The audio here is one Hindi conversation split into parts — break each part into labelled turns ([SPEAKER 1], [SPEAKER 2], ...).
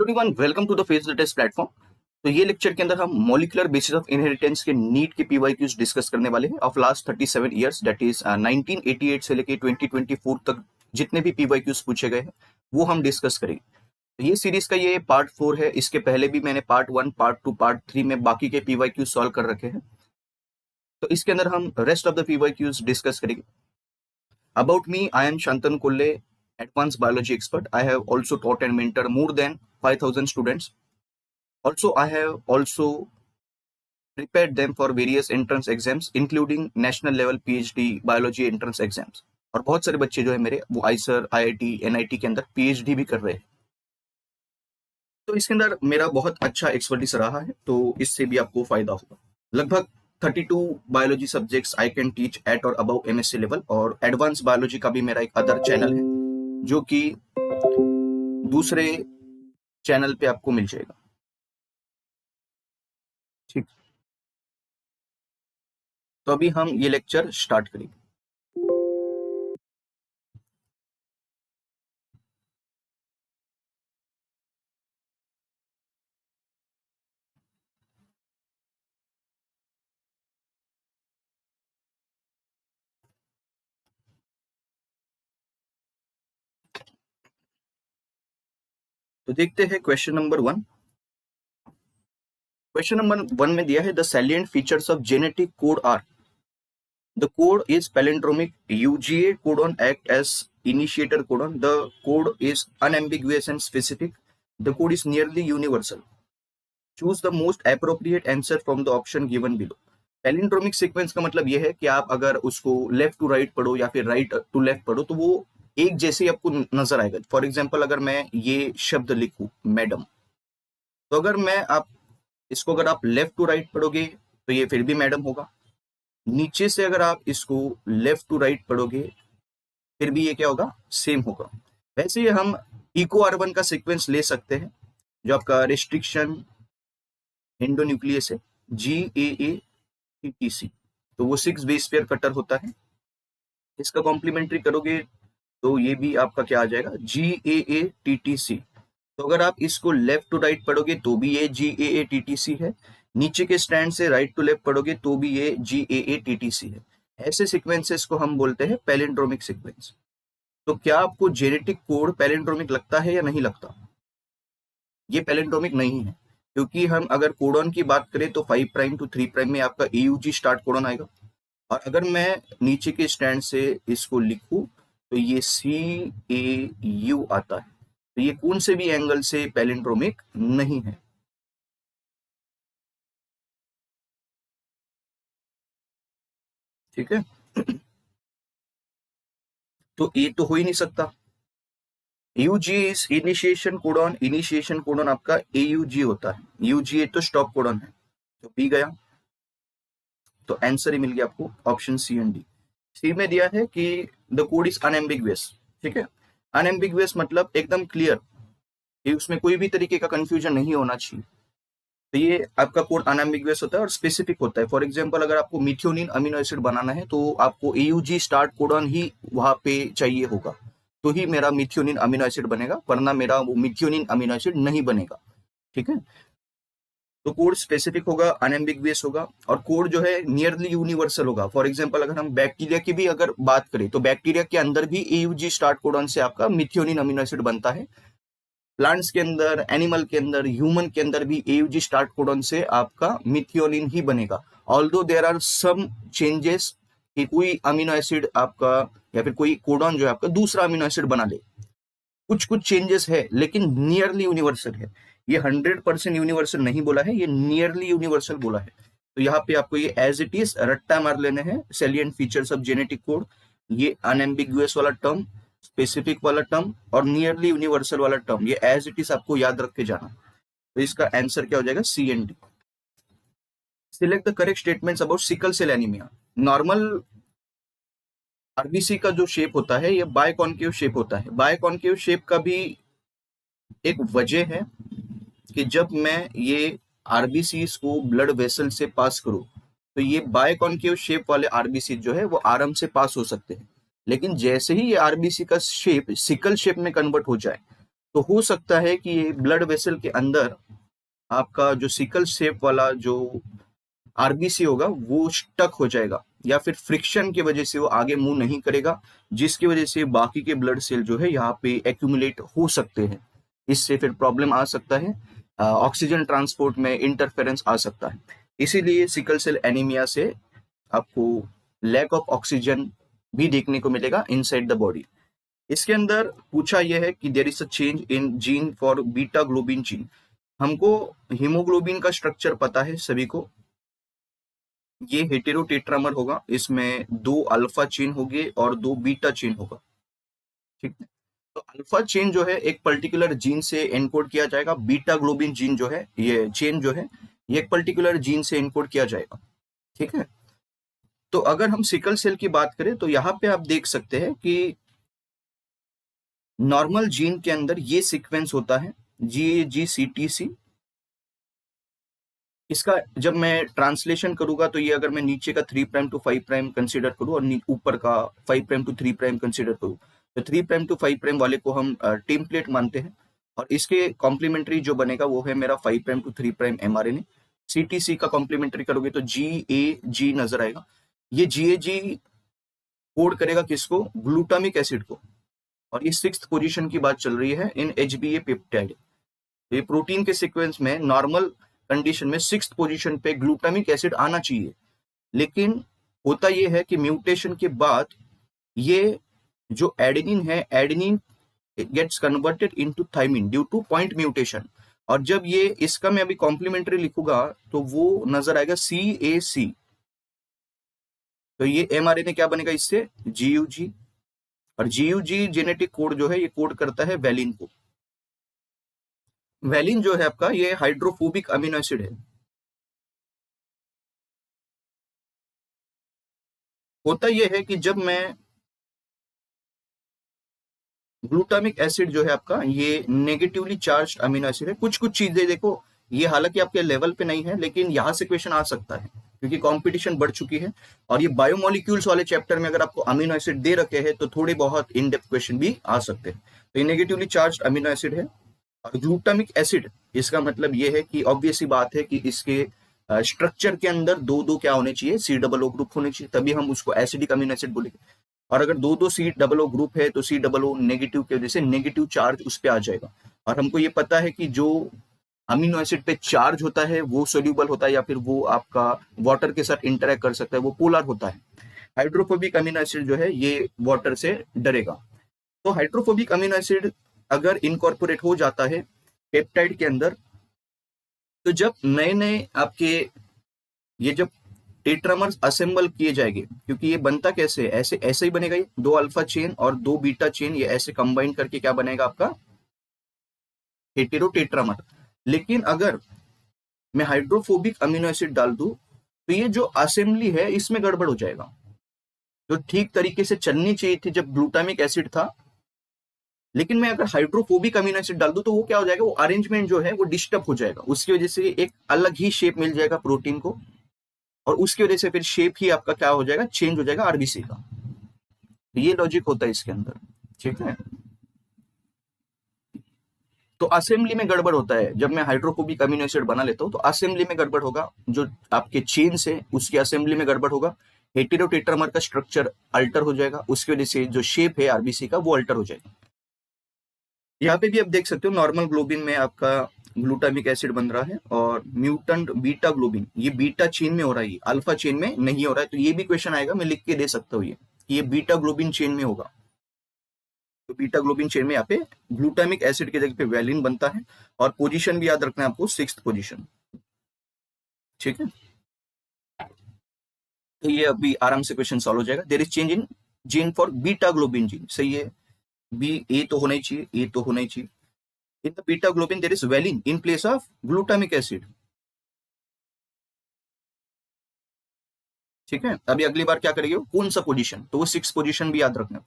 [SPEAKER 1] Everyone, welcome to the face the test platform. तो ये लेक्चर के अंदर हम मॉलिक्यूलर बेसिस ऑफ इनहेरिटेंस के नीट के पीवाईक्यूज डिस्कस करने वाले हैं of last 37 years, that is 1988 से लेके 2024 तक जितने भी पीवाईक्यूज पूछे गए हैं वो हम डिस्कस करेंगे। तो ये सीरीज का ये पार्ट 4 है। इसके पहले भी मैंने पार्ट 1, पार्ट 2, पार्ट 3 में बाकी के पीवाईक्यूज सॉल्व कर रखे हैं। तो इसके अंदर हम rest of the PYQs discuss करेंगे। About me, I am Shantanu Kolle, advanced biology expert. I have also taught and mentored more than 5,000 students. Also, I have also prepared them for various entrance exams, including national level PhD biology entrance exams. और बहुत सारे बच्चे जो है मेरे वो आईसर, IIT, NIT के अंदर PhD भी कर रहे हैं। तो इसके अंदर मेरा बहुत अच्छा एक्सपर्टीज रहा है, तो इससे भी आपको फायदा होगा। लगभग 32 biology subjects I can teach at और अबव MSc लेवल, और एडवांस बायोलॉजी का भी मेरा एक अदर चैनल है जो कि दूसरे चैनल पे आपको मिल जाएगा। ठीक, तो अभी हम ये लेक्चर स्टार्ट करेंगे। तो देखते हैं क्वेश्चन नंबर 1। क्वेश्चन नंबर 1 में दिया है the salient features of genetic code are the code is palindromic, UGA codon act as initiator codon, the code is unambiguous and specific, the code is nearly universal. Choose the most appropriate answer from the option given below. Palindromic sequence का मतलब यह है कि आप अगर उसको लेफ्ट टू राइट पढ़ो या फिर राइट टू लेफ्ट पढ़ो तो वो एक जैसे ही आपको नजर आएगा। फॉर एग्जाम्पल, अगर मैं ये शब्द लिखूं मैडम, तो अगर मैं आप इसको अगर आप लेफ्ट टू राइट पढ़ोगे तो ये फिर भी मैडम होगा। नीचे से अगर आप इसको लेफ्ट टू राइट पढ़ोगे फिर भी ये क्या होगा, सेम होगा। वैसे ही हम इको R1 का सीक्वेंस ले सकते हैं जो आपका रिस्ट्रिक्शन एंडोन्यूक्लियस है GAATTC, तो वो 6 बेस पेयर कटर होता है। इसका कॉम्प्लीमेंट्री करोगे तो ये भी आपका क्या आ जाएगा, GAATTC। तो अगर आप इसको लेफ्ट टू राइट पढ़ोगे तो भी ये GAATTC है, नीचे के स्टैंड से राइट टू लेफ्ट पढ़ोगे तो भी ये GAATTC है। ऐसे सीक्वेंसेस को हम बोलते हैं पैलिंड्रोमिक सीक्वेंस। तो क्या आपको जेनेटिक कोड पैलिंड्रोमिक लगता है या नहीं लगता? ये पैलिंड्रोमिक नहीं है, क्योंकि हम अगर कोडॉन की बात करें तो 5 प्राइम टू 3 प्राइम में आपका AUG स्टार्ट कोडॉन आएगा, और अगर मैं नीचे के स्टैंड से इसको लिखूं तो ये CAU आता है। तो ये कौन से भी एंगल से पैलिंड्रोमिक नहीं है। ठीक है, तो ये तो हो ही नहीं सकता। UG is initiation codon, initiation codon आपका AUG होता है, UGA तो स्टॉप कोडॉन है, तो B गया। तो आंसर ही मिल गया आपको ऑप्शन C एंड D। सी में दिया है कि द कोड इज अनएम्बिगुअस। ठीक है, अनएम्बिगुअस मतलब एकदम क्लियर, कि उसमें कोई भी तरीके का कंफ्यूजन नहीं होना चाहिए। तो ये आपका कोड अनएम्बिगुअस होता है और स्पेसिफिक होता है। फॉर एग्जांपल, अगर आपको मिथियोनिन अमीनो एसिड बनाना है तो आपको AUG स्टार्ट कोडॉन ही वहां पे चाहिए होगा, तो ही मेरा मिथियोनिन अमीनो एसिड बनेगा, वरना मेरा वो मिथियोनिन अमीनो एसिड नहीं बनेगा। ठीक है, तो कोड स्पेसिफिक होगा, अनएम्बिगुअस होगा, और कोड जो है नियरली यूनिवर्सल होगा। फॉर एग्जांपल, अगर हम बैक्टीरिया की भी अगर बात करें तो बैक्टीरिया के अंदर भी AUG स्टार्ट कोडॉन से आपका मिथियोनिन अमीनो एसिड बनता है। प्लांट्स के अंदर, एनिमल के अंदर, ह्यूमन के अंदर भी AUG स्टार्ट कोडॉन से आपका मिथियोनिन ही बनेगा। Although there are some changes कि कोई अमीनो एसिड आपका या फिर कोई कोडॉन जो है आपका दूसरा अमीनो एसिड बना ले, कुछ कुछ चेंजेस है, लेकिन नियरली यूनिवर्सल है। ये 100% यूनिवर्सल नहीं बोला है, ये नियरली यूनिवर्सल बोला है। तो यहाँ पे आपको ये एज इट इज रट्टा मार लेने हैं। Salient features of genetic code, ये अनएम्बिगुअस वाला टर्म, स्पेसिफिक वाला टर्म और नियरली यूनिवर्सल वाला टर्म, ये एज इट इज आपको याद रख के जाना। तो इसका आंसर क्या हो जाएगा, C and D। Select the correct statements about sickle cell anaemia. Normal RBC का जो शेप होता है ये बायकॉन्केव शेप होता है। बायकॉन्केव शेप का भी एक वजह है कि जब मैं ये RBCs को ब्लड वेसल से पास करूं तो ये बायकॉन्केव शेप वाले RBC जो है वो आराम से पास हो सकते हैं, लेकिन जैसे ही ये RBC का शेप सिकल शेप में कन्वर्ट हो जाए तो हो सकता है कि ये ब्लड वेसल के अंदर आपका जो सिकल शेप वाला जो आरबीसी होगा वो स्टक हो जाएगा, या फिर फ्रिक्शन की वजह से वो आगे मूव नहीं करेगा, जिसकी वजह से बाकी के ब्लड सेल जो है यहाँ पे एक्यूमुलेट हो सकते हैं। इससे फिर प्रॉब्लम आ सकता है, ऑक्सीजन ट्रांसपोर्ट में इंटरफेरेंस आ सकता है। इसीलिए सिकल सेल एनीमिया से आपको लैक ऑफ ऑक्सीजन भी देखने को मिलेगा इनसाइड द बॉडी। इसके अंदर पूछा यह है कि there is a change in gene for beta globin gene. हमको हीमोग्लोबिन का स्ट्रक्चर पता है सभी को, ये हेटेरोटेट्रामर होगा, इसमें 2 अल्फा चेन होंगे और 2 बीटा चेन होगा। ठीक है, तो अल्फा चेन जो है एक पर्टिकुलर जीन से एनकोड किया जाएगा, बीटा ग्लोबिन जीन जो है ये चेन जो है ये एक पर्टिकुलर जीन से एनकोड किया जाएगा। ठीक है, तो अगर हम सिकल सेल की बात करें तो यहाँ पे आप देख सकते हैं कि नॉर्मल जीन के अंदर ये सीक्वेंस होता है GAGCTC। इसका जब मैं ट्रांसलेशन करूंगा तो ये अगर मैं नीचे का 3 प्राइम टू 5 प्राइम कंसीडर करूं और ऊपर का 5 प्राइम टू 3 प्राइम कंसीडर करूं, तो 3 प्राइम टू 5 प्राइम वाले को हम टेम्पलेट मानते हैं, और इसके कॉम्प्लीमेंट्री जो बनेगा वो है मेरा 5 prime to 3 prime mRNA। CTC का कॉम्प्लीमेंट्री करोगे तो GAG नजर आएगा। ये GAG कोड करेगा किसको? ग्लूटामिक एसिड को, और ये 6th पोजीशन की बात चल रही है इन HbA पेप्टाइड। ये प्रोटीन के सीक्वेंस में नॉर्मल कंडीशन में 6th पोजीशन पे ग्लूटामिक एसिड आना चाहिए, लेकिन होता ये है कि म्यूटेशन के बाद ये जो एडेनिन है, adenine gets converted into thymine due to point mutation, और जब ये इसका मैं अभी कॉम्प्लीमेंट्री लिखूंगा तो वो नजर आएगा CAC। तो ये mRNA क्या बनेगा इससे? GUG, और GUG जेनेटिक कोड जो है ये कोड करता है वैलिन को। वैलिन जो है आपका ये हाइड्रोफोबिक अमीनो एसिड है। होता यह है कि जब मैं ग्लूटामिक एसिड जो है आपका ये नेगेटिवली चार्ज अमीनो एसिड है, कुछ कुछ चीजें देखो ये हालांकि आपके लेवल पे नहीं है, लेकिन यहां से क्वेश्चन आ सकता है क्योंकि कंपटीशन बढ़ चुकी है, और ये बायोमोलिक्यूल्स वाले चैप्टर में अगर आपको अमीनो एसिड दे रखे हैं तो थोड़े बहुत इन डेप्थ क्वेश्चन भी आ सकते हैं। तो ये नेगेटिवली चार्ज अमीनो एसिड है, और ग्लूटामिक एसिड इसका मतलब ये है कि ऑब्वियस ही बात है कि इसके स्ट्रक्चर के अंदर दो दो क्या होने चाहिए? C+O ग्रुप होने चाहिए, तभी हम उसको एसिडिक अमीनो एसिड बोलेंगे। और अगर दो दो C+O ग्रुप है तो C+O नेगेटिव की वजह से नेगेटिव चार्ज उस पर आ जाएगा। और हमको ये पता है कि जो अमीनो एसिड पे चार्ज होता है वो सोल्यूबल होता है, या फिर वो आपका वाटर के साथ इंटरेक्ट कर सकता है, वो पोलर होता है। हाइड्रोफोबिक अमीनो एसिड जो है ये वाटर से डरेगा। तो हाइड्रोफोबिक अमीनो एसिड अगर इनकॉर्पोरेट हो जाता है पेप्टाइड के अंदर, तो जब नए नए आपके ये जब टेट्रामर्स असेंबल किए जाएंगे, क्योंकि ये बनता कैसे है? ऐसे ऐसे ही बनेगा, ये 2 अल्फा चेन और 2 बीटा चेन ये ऐसे कंबाइन करके क्या बनेगा आपका? हेटेरोटेट्रामर। लेकिन अगर मैं हाइड्रोफोबिक अमीनो एसिड डाल दूं तो ये जो असेंबली है इसमें गड़बड़ हो जाएगा। जो ठीक तरीके से चलनी चाहिए थी जब ग्लूटामिक एसिड था, लेकिन मैं अगर हाइड्रोफोबिक अमीनो एसिड डाल दूं तो वो क्या हो जाएगा? वो अरेंजमेंट जो है वो डिस्टर्ब हो जाएगा, उसकी वजह से एक अलग ही शेप मिल जाएगा प्रोटीन को, और उसकी वजह से फिर शेप ही आपका क्या हो जाएगा? चेंज हो जाएगा आरबीसी का। ये लॉजिक होता है इसके अंदर। ठीक है, तो असेंबली में गड़बड़ होता है। जब मैं हाइड्रोफोबिक अमीनो एसिड बना लेता हूं तो असेंबली में गड़बड़ होगा, जो आपके चेन से उसकी असेंबली में गड़बड़ होगा, हेटेरोटेट्रामर का स्ट्रक्चर अल्टर हो जाएगा, उसकी वजह से जो शेप है आरबीसी का वो अल्टर हो जाएगा। यहाँ पे भी आप देख सकते हो नॉर्मल ग्लोबिन में आपका ग्लूटामिक एसिड बन रहा है, और म्यूटेंट बीटा ग्लोबिन ये बीटा चेन में हो रहा है, अल्फा चेन में नहीं हो रहा है। तो ये भी क्वेश्चन आएगा, मैं लिख के दे सकता हूँ ये कि ये बीटा ग्लोबिन चेन में होगा। तो बीटा ग्लोबिन चेन में यहाँ पे ग्लूटामिक एसिड की जगह पे वैलिन बनता है, और पोजीशन भी याद रखना है आपको, 6th पोजीशन। ठीक है, तो ये अभी आराम से क्वेश्चन सॉल्व हो जाएगा। There is change in gene for beta globin gene, सही है। बी ए तो होना ही चाहिए, ए तो होना ही चाहिए। In the beta globin there is valine in place of glutamic acid. ठीक है, अभी अगली बार क्या करेंगे? कौन सा पोजीशन? तो वो 6th पोजीशन भी याद रखना।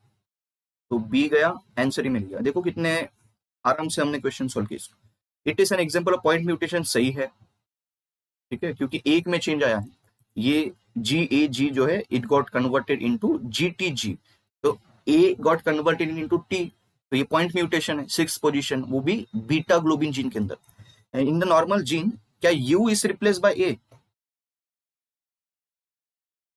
[SPEAKER 1] तो बी गया, आंसर ही मिल गया। देखो कितने आराम से हमने क्वेश्चन सॉल्व किया। It is an example of point mutation, सही है। ठीक है, क्योंकि एक में चेंज आया है, ये GAG जो है it got converted into GTG, तो ए गॉट कन्वर्टेड इनटू टी, तो ये पॉइंट म्यूटेशन है, 6 पोजीशन, वो भी बीटा ग्लोबिन जीन के अंदर। इन द नॉर्मल जीन क्या यू इज रिप्लेस बाय ए?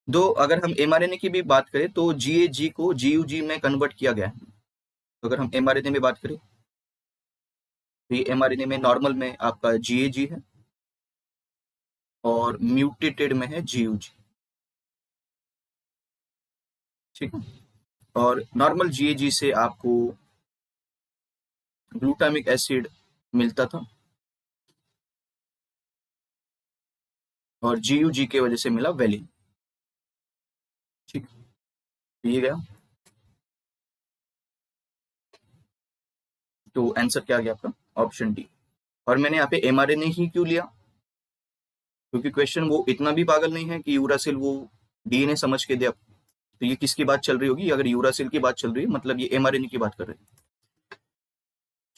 [SPEAKER 1] दो अगर हम एमआरएनए की भी बात करें तो जीएजी को जीयूजी में कन्वर्ट किया गया है। तो अगर हम एमआरएनए में बात करें तो ये एमआरएनए में नॉर्मल में आपका जीएजी है और म्यूटेटेड में है जीयूजी, ठीक है। और नॉर्मल जीएजी से आपको ग्लूटामिक एसिड मिलता था और जीयूजी के वजह से मिला वेलिन, ठीक। ये गया, तो आंसर क्या आ गया आपका? Option D. और मैंने यहाँ पे एमआरएनए ही क्यों लिया? क्योंकि क्वेश्चन वो इतना भी पागल नहीं है कि यूरासिल वो डीएनए समझ के दे। तो ये किसकी बात चल रही होगी? अगर यूरासिल की बात चल रही है मतलब ये एमआरएनए की बात कर रहे हैं,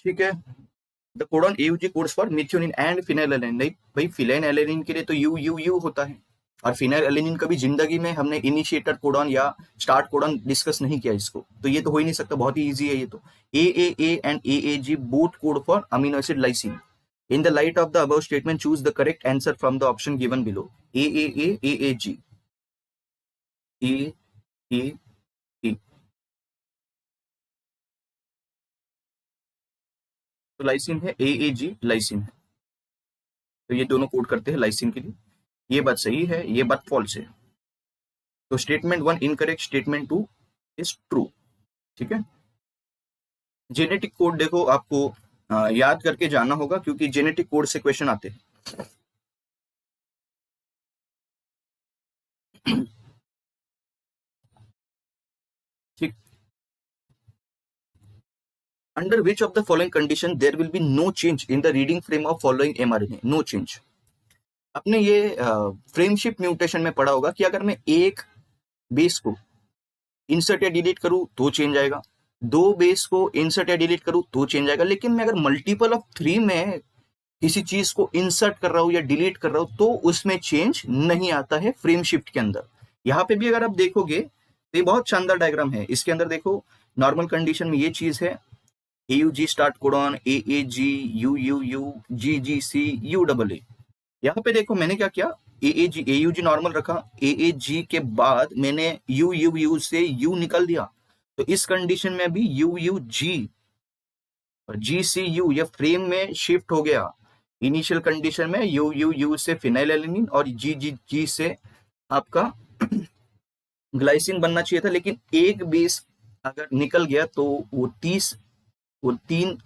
[SPEAKER 1] ठीक है। The codon AUG codes for methionine and phenylalanine. नहीं भाई, फिनाइलएलानिन के लिए तो यू यू यू होता है, और फिनाइलएलानिन कभी जिंदगी में हमने इनिशिएटर कोडॉन या स्टार्ट कोडॉन डिस्कस नहीं किया इसको, तो ये तो हो ही नहीं सकता, बहुत ही इजी है ये तो। A and AG both code for amino acid lysine. In the light of the above statement, choose the correct answer from the option given below. AAG. A. तो लाइसिन है, AAG लाइसिन है, तो ये दोनों कोड करते हैं लाइसिन के लिए। ये बात सही है, ये बात फॉल्स है। तो statement 1 incorrect, statement 2 is true, ठीक है। जेनेटिक कोड देखो आपको याद करके जाना होगा, क्योंकि जेनेटिक कोड से क्वेश्चन आते हैं। ठीक। Under which of the following condition there will be no change in the reading frame of following mRNA? No change. आपने ये फ्रेमशिफ्ट म्यूटेशन में पढ़ा होगा कि अगर मैं एक बेस को इंसर्ट या डिलीट करूं तो चेंज आएगा, दो बेस को इंसर्ट या डिलीट करूं तो चेंज आएगा, लेकिन मैं अगर मल्टीपल ऑफ 3 में किसी चीज को इंसर्ट कर रहा हूं या डिलीट कर रहा हूं तो उसमें चेंज नहीं आता है फ्रेम शिफ्ट के अंदर। यहाँ पे भी अगर आप देखोगे तो ये बहुत शानदार डायग्राम है। इसके अंदर देखो, नॉर्मल कंडीशन में ये चीज है, AUG start codon, AAG, UUU, GGC, UAA। यहाँ पे देखो मैंने क्या किया, AUG नॉर्मल रखा, AAG के बाद मैंने UUU से U निकल दिया, तो इस कंडीशन में भी UUG और GCU ये फ्रेम में शिफ्ट हो गया। इनिशियल कंडीशन में UUU से फिनाइलएलानिन और GGG से आपका ग्लाइसिन बनना चाहिए था, लेकिन एक बेस अगर निकल गया तो वो 3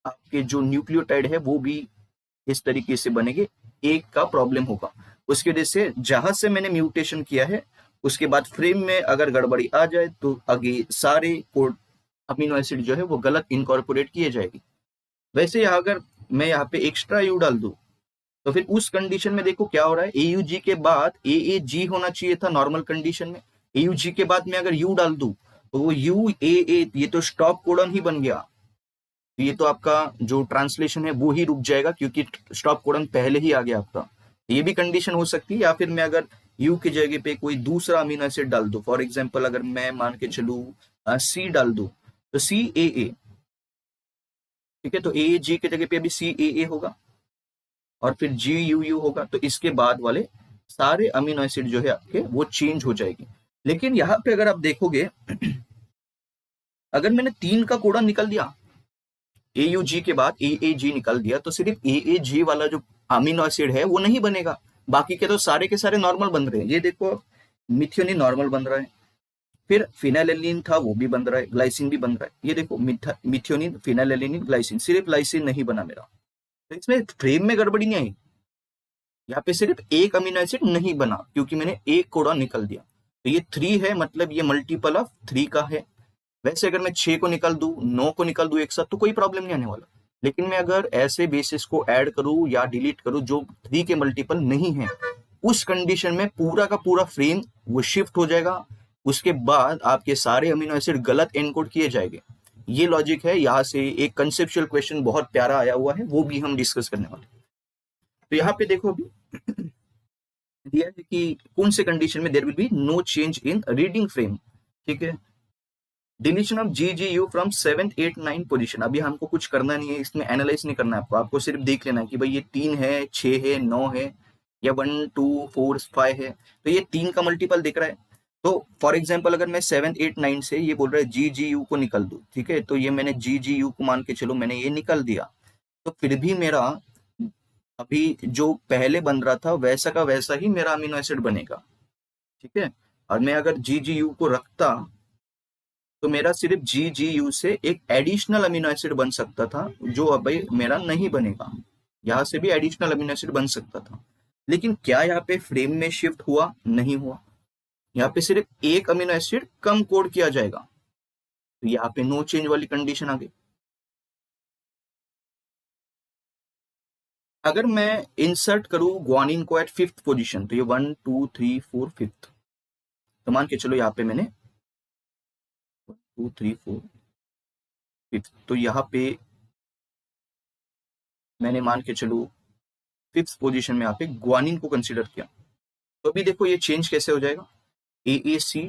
[SPEAKER 1] आपके जो न्यूक्लियोटाइड है वो भी इस तरीके से बनेंगे, एक का प्रॉब्लम होगा। उसकी वजह से जहां से मैंने म्यूटेशन किया है उसके बाद फ्रेम में अगर गड़बड़ी आ जाए तो आगे सारे कोड अमीनो एसिड जो है वो गलत इनकॉर्पोरेट किए जाएगी। वैसे अगर मैं यहाँ पे एक्स्ट्रा यू डाल दूं तो फिर उस कंडीशन में देखो क्या हो रहा है, AUG के बाद AAG होना चाहिए था नॉर्मल कंडीशन में, AUG के बाद मैं अगर U डाल दूं तो वो UAA, ये तो स्टॉप कोडन ही बन गया। ये तो आपका जो ट्रांसलेशन है वो ही रुक जाएगा, क्योंकि स्टॉप कोडन पहले ही आ गया आपका। ये भी कंडीशन हो सकती है, या फिर मैं अगर यू की जगह पे कोई दूसरा अमीनो एसिड डाल दूं, फॉर एग्जांपल अगर मैं मान के चलूं C डाल दूं तो CAA, ठीक है। तो AAG की जगह पे अभी CAA होगा और फिर GUU होगा, तो इसके बाद वाले सारे अमीनो एसिड जो है आपके वो चेंज हो जाएगी। लेकिन यहाँ पे अगर आप देखोगे अगर मैंने 3 का कोडन निकल दिया, AUG के बाद AAG निकल दिया, तो सिर्फ AAG वाला जो अमीनो एसिड है वो नहीं बनेगा, बाकी के तो सारे के सारे नॉर्मल बन रहे हैं। ये देखो मिथियोनिन नॉर्मल बन रहा है, फिर फिनाइलएलानिन था वो भी बन रहा है, ग्लाइसिन भी बन रहा है। ये देखो मिथियोनिन, फिनाइलएलानिन, ग्लाइसिन, सिर्फ लाइसिन नहीं बना मेरा, तो इसमें फ्रेम में गड़बड़ी नहीं आई। यहाँ पे सिर्फ एक अमीनो एसिड नहीं बना क्योंकि मैंने एक कोडॉन निकल दिया, तो ये 3 है, मतलब ये मल्टीपल ऑफ 3 का है। वैसे अगर मैं 6 को निकल दूं, 9 को निकल दूं एक साथ तो कोई प्रॉब्लम नहीं आने वाला, लेकिन मैं अगर ऐसे बेसिस को ऐड करूं या डिलीट करूं जो 3 के मल्टीपल नहीं है, उस कंडीशन में पूरा का पूरा फ्रेम वो शिफ्ट हो जाएगा, उसके बाद आपके सारे अमीनो एसिड गलत एनकोड किए जाएंगे। ये लॉजिक है। यहाँ से एक कंसेप्चुअल क्वेश्चन बहुत प्यारा आया हुआ है, वो भी हम डिस्कस करने वाले। तो यहाँ पे देखो अभी दिया है कि कौन से कंडीशन में there will be no change in reading frame, ठीक है। Deletion of G G U from 7th 8th 9th position. अभी हमको कुछ करना नहीं है, इसमें एनालाइज नहीं करना है आपको, आपको सिर्फ देख लेना है कि भाई ये 3 है, 6 है, 9 है, या 1 2 4 5 है, तो ये 3 का मल्टीपल दिख रहा है। तो फॉर एग्जाम्पल अगर मैं 7 8 9 से ये बोल रहा है जी जी यू को निकल दूं, ठीक है, तो ये मैंने जी जी यू को मान के चलो मैंने ये निकल दिया, तो फिर भी मेरा अभी जो पहले बन रहा था वैसा का वैसा ही मेरा अमीनो एसिड बनेगा, ठीक है। और मैं अगर जी जी यू को रखता तो मेरा सिर्फ जी जी यू से एक एडिशनल अमीनो एसिड बन सकता था, जो अब भाई मेरा नहीं बनेगा। यहाँ से भी एडिशनल अमीनो एसिड बन सकता था, लेकिन क्या यहाँ पे फ्रेम में शिफ्ट हुआ? नहीं हुआ। यहाँ पे सिर्फ एक अमीनो एसिड कम कोड किया जाएगा, तो यहाँ पे नो चेंज वाली कंडीशन आ गई। अगर मैं इंसर्ट करूं ग्वानिन को एट 5th पोजीशन, तो ये 1 2 3 4 5th, तो मान के चलो यहाँ पे मैंने 2 3 4 5th, तो यहाँ पे मैंने मान के चलो 5th पोजीशन में यहाँ पे ग्वानिन को कंसिडर किया, तो अभी देखो ये चेंज कैसे हो जाएगा, ए ए सी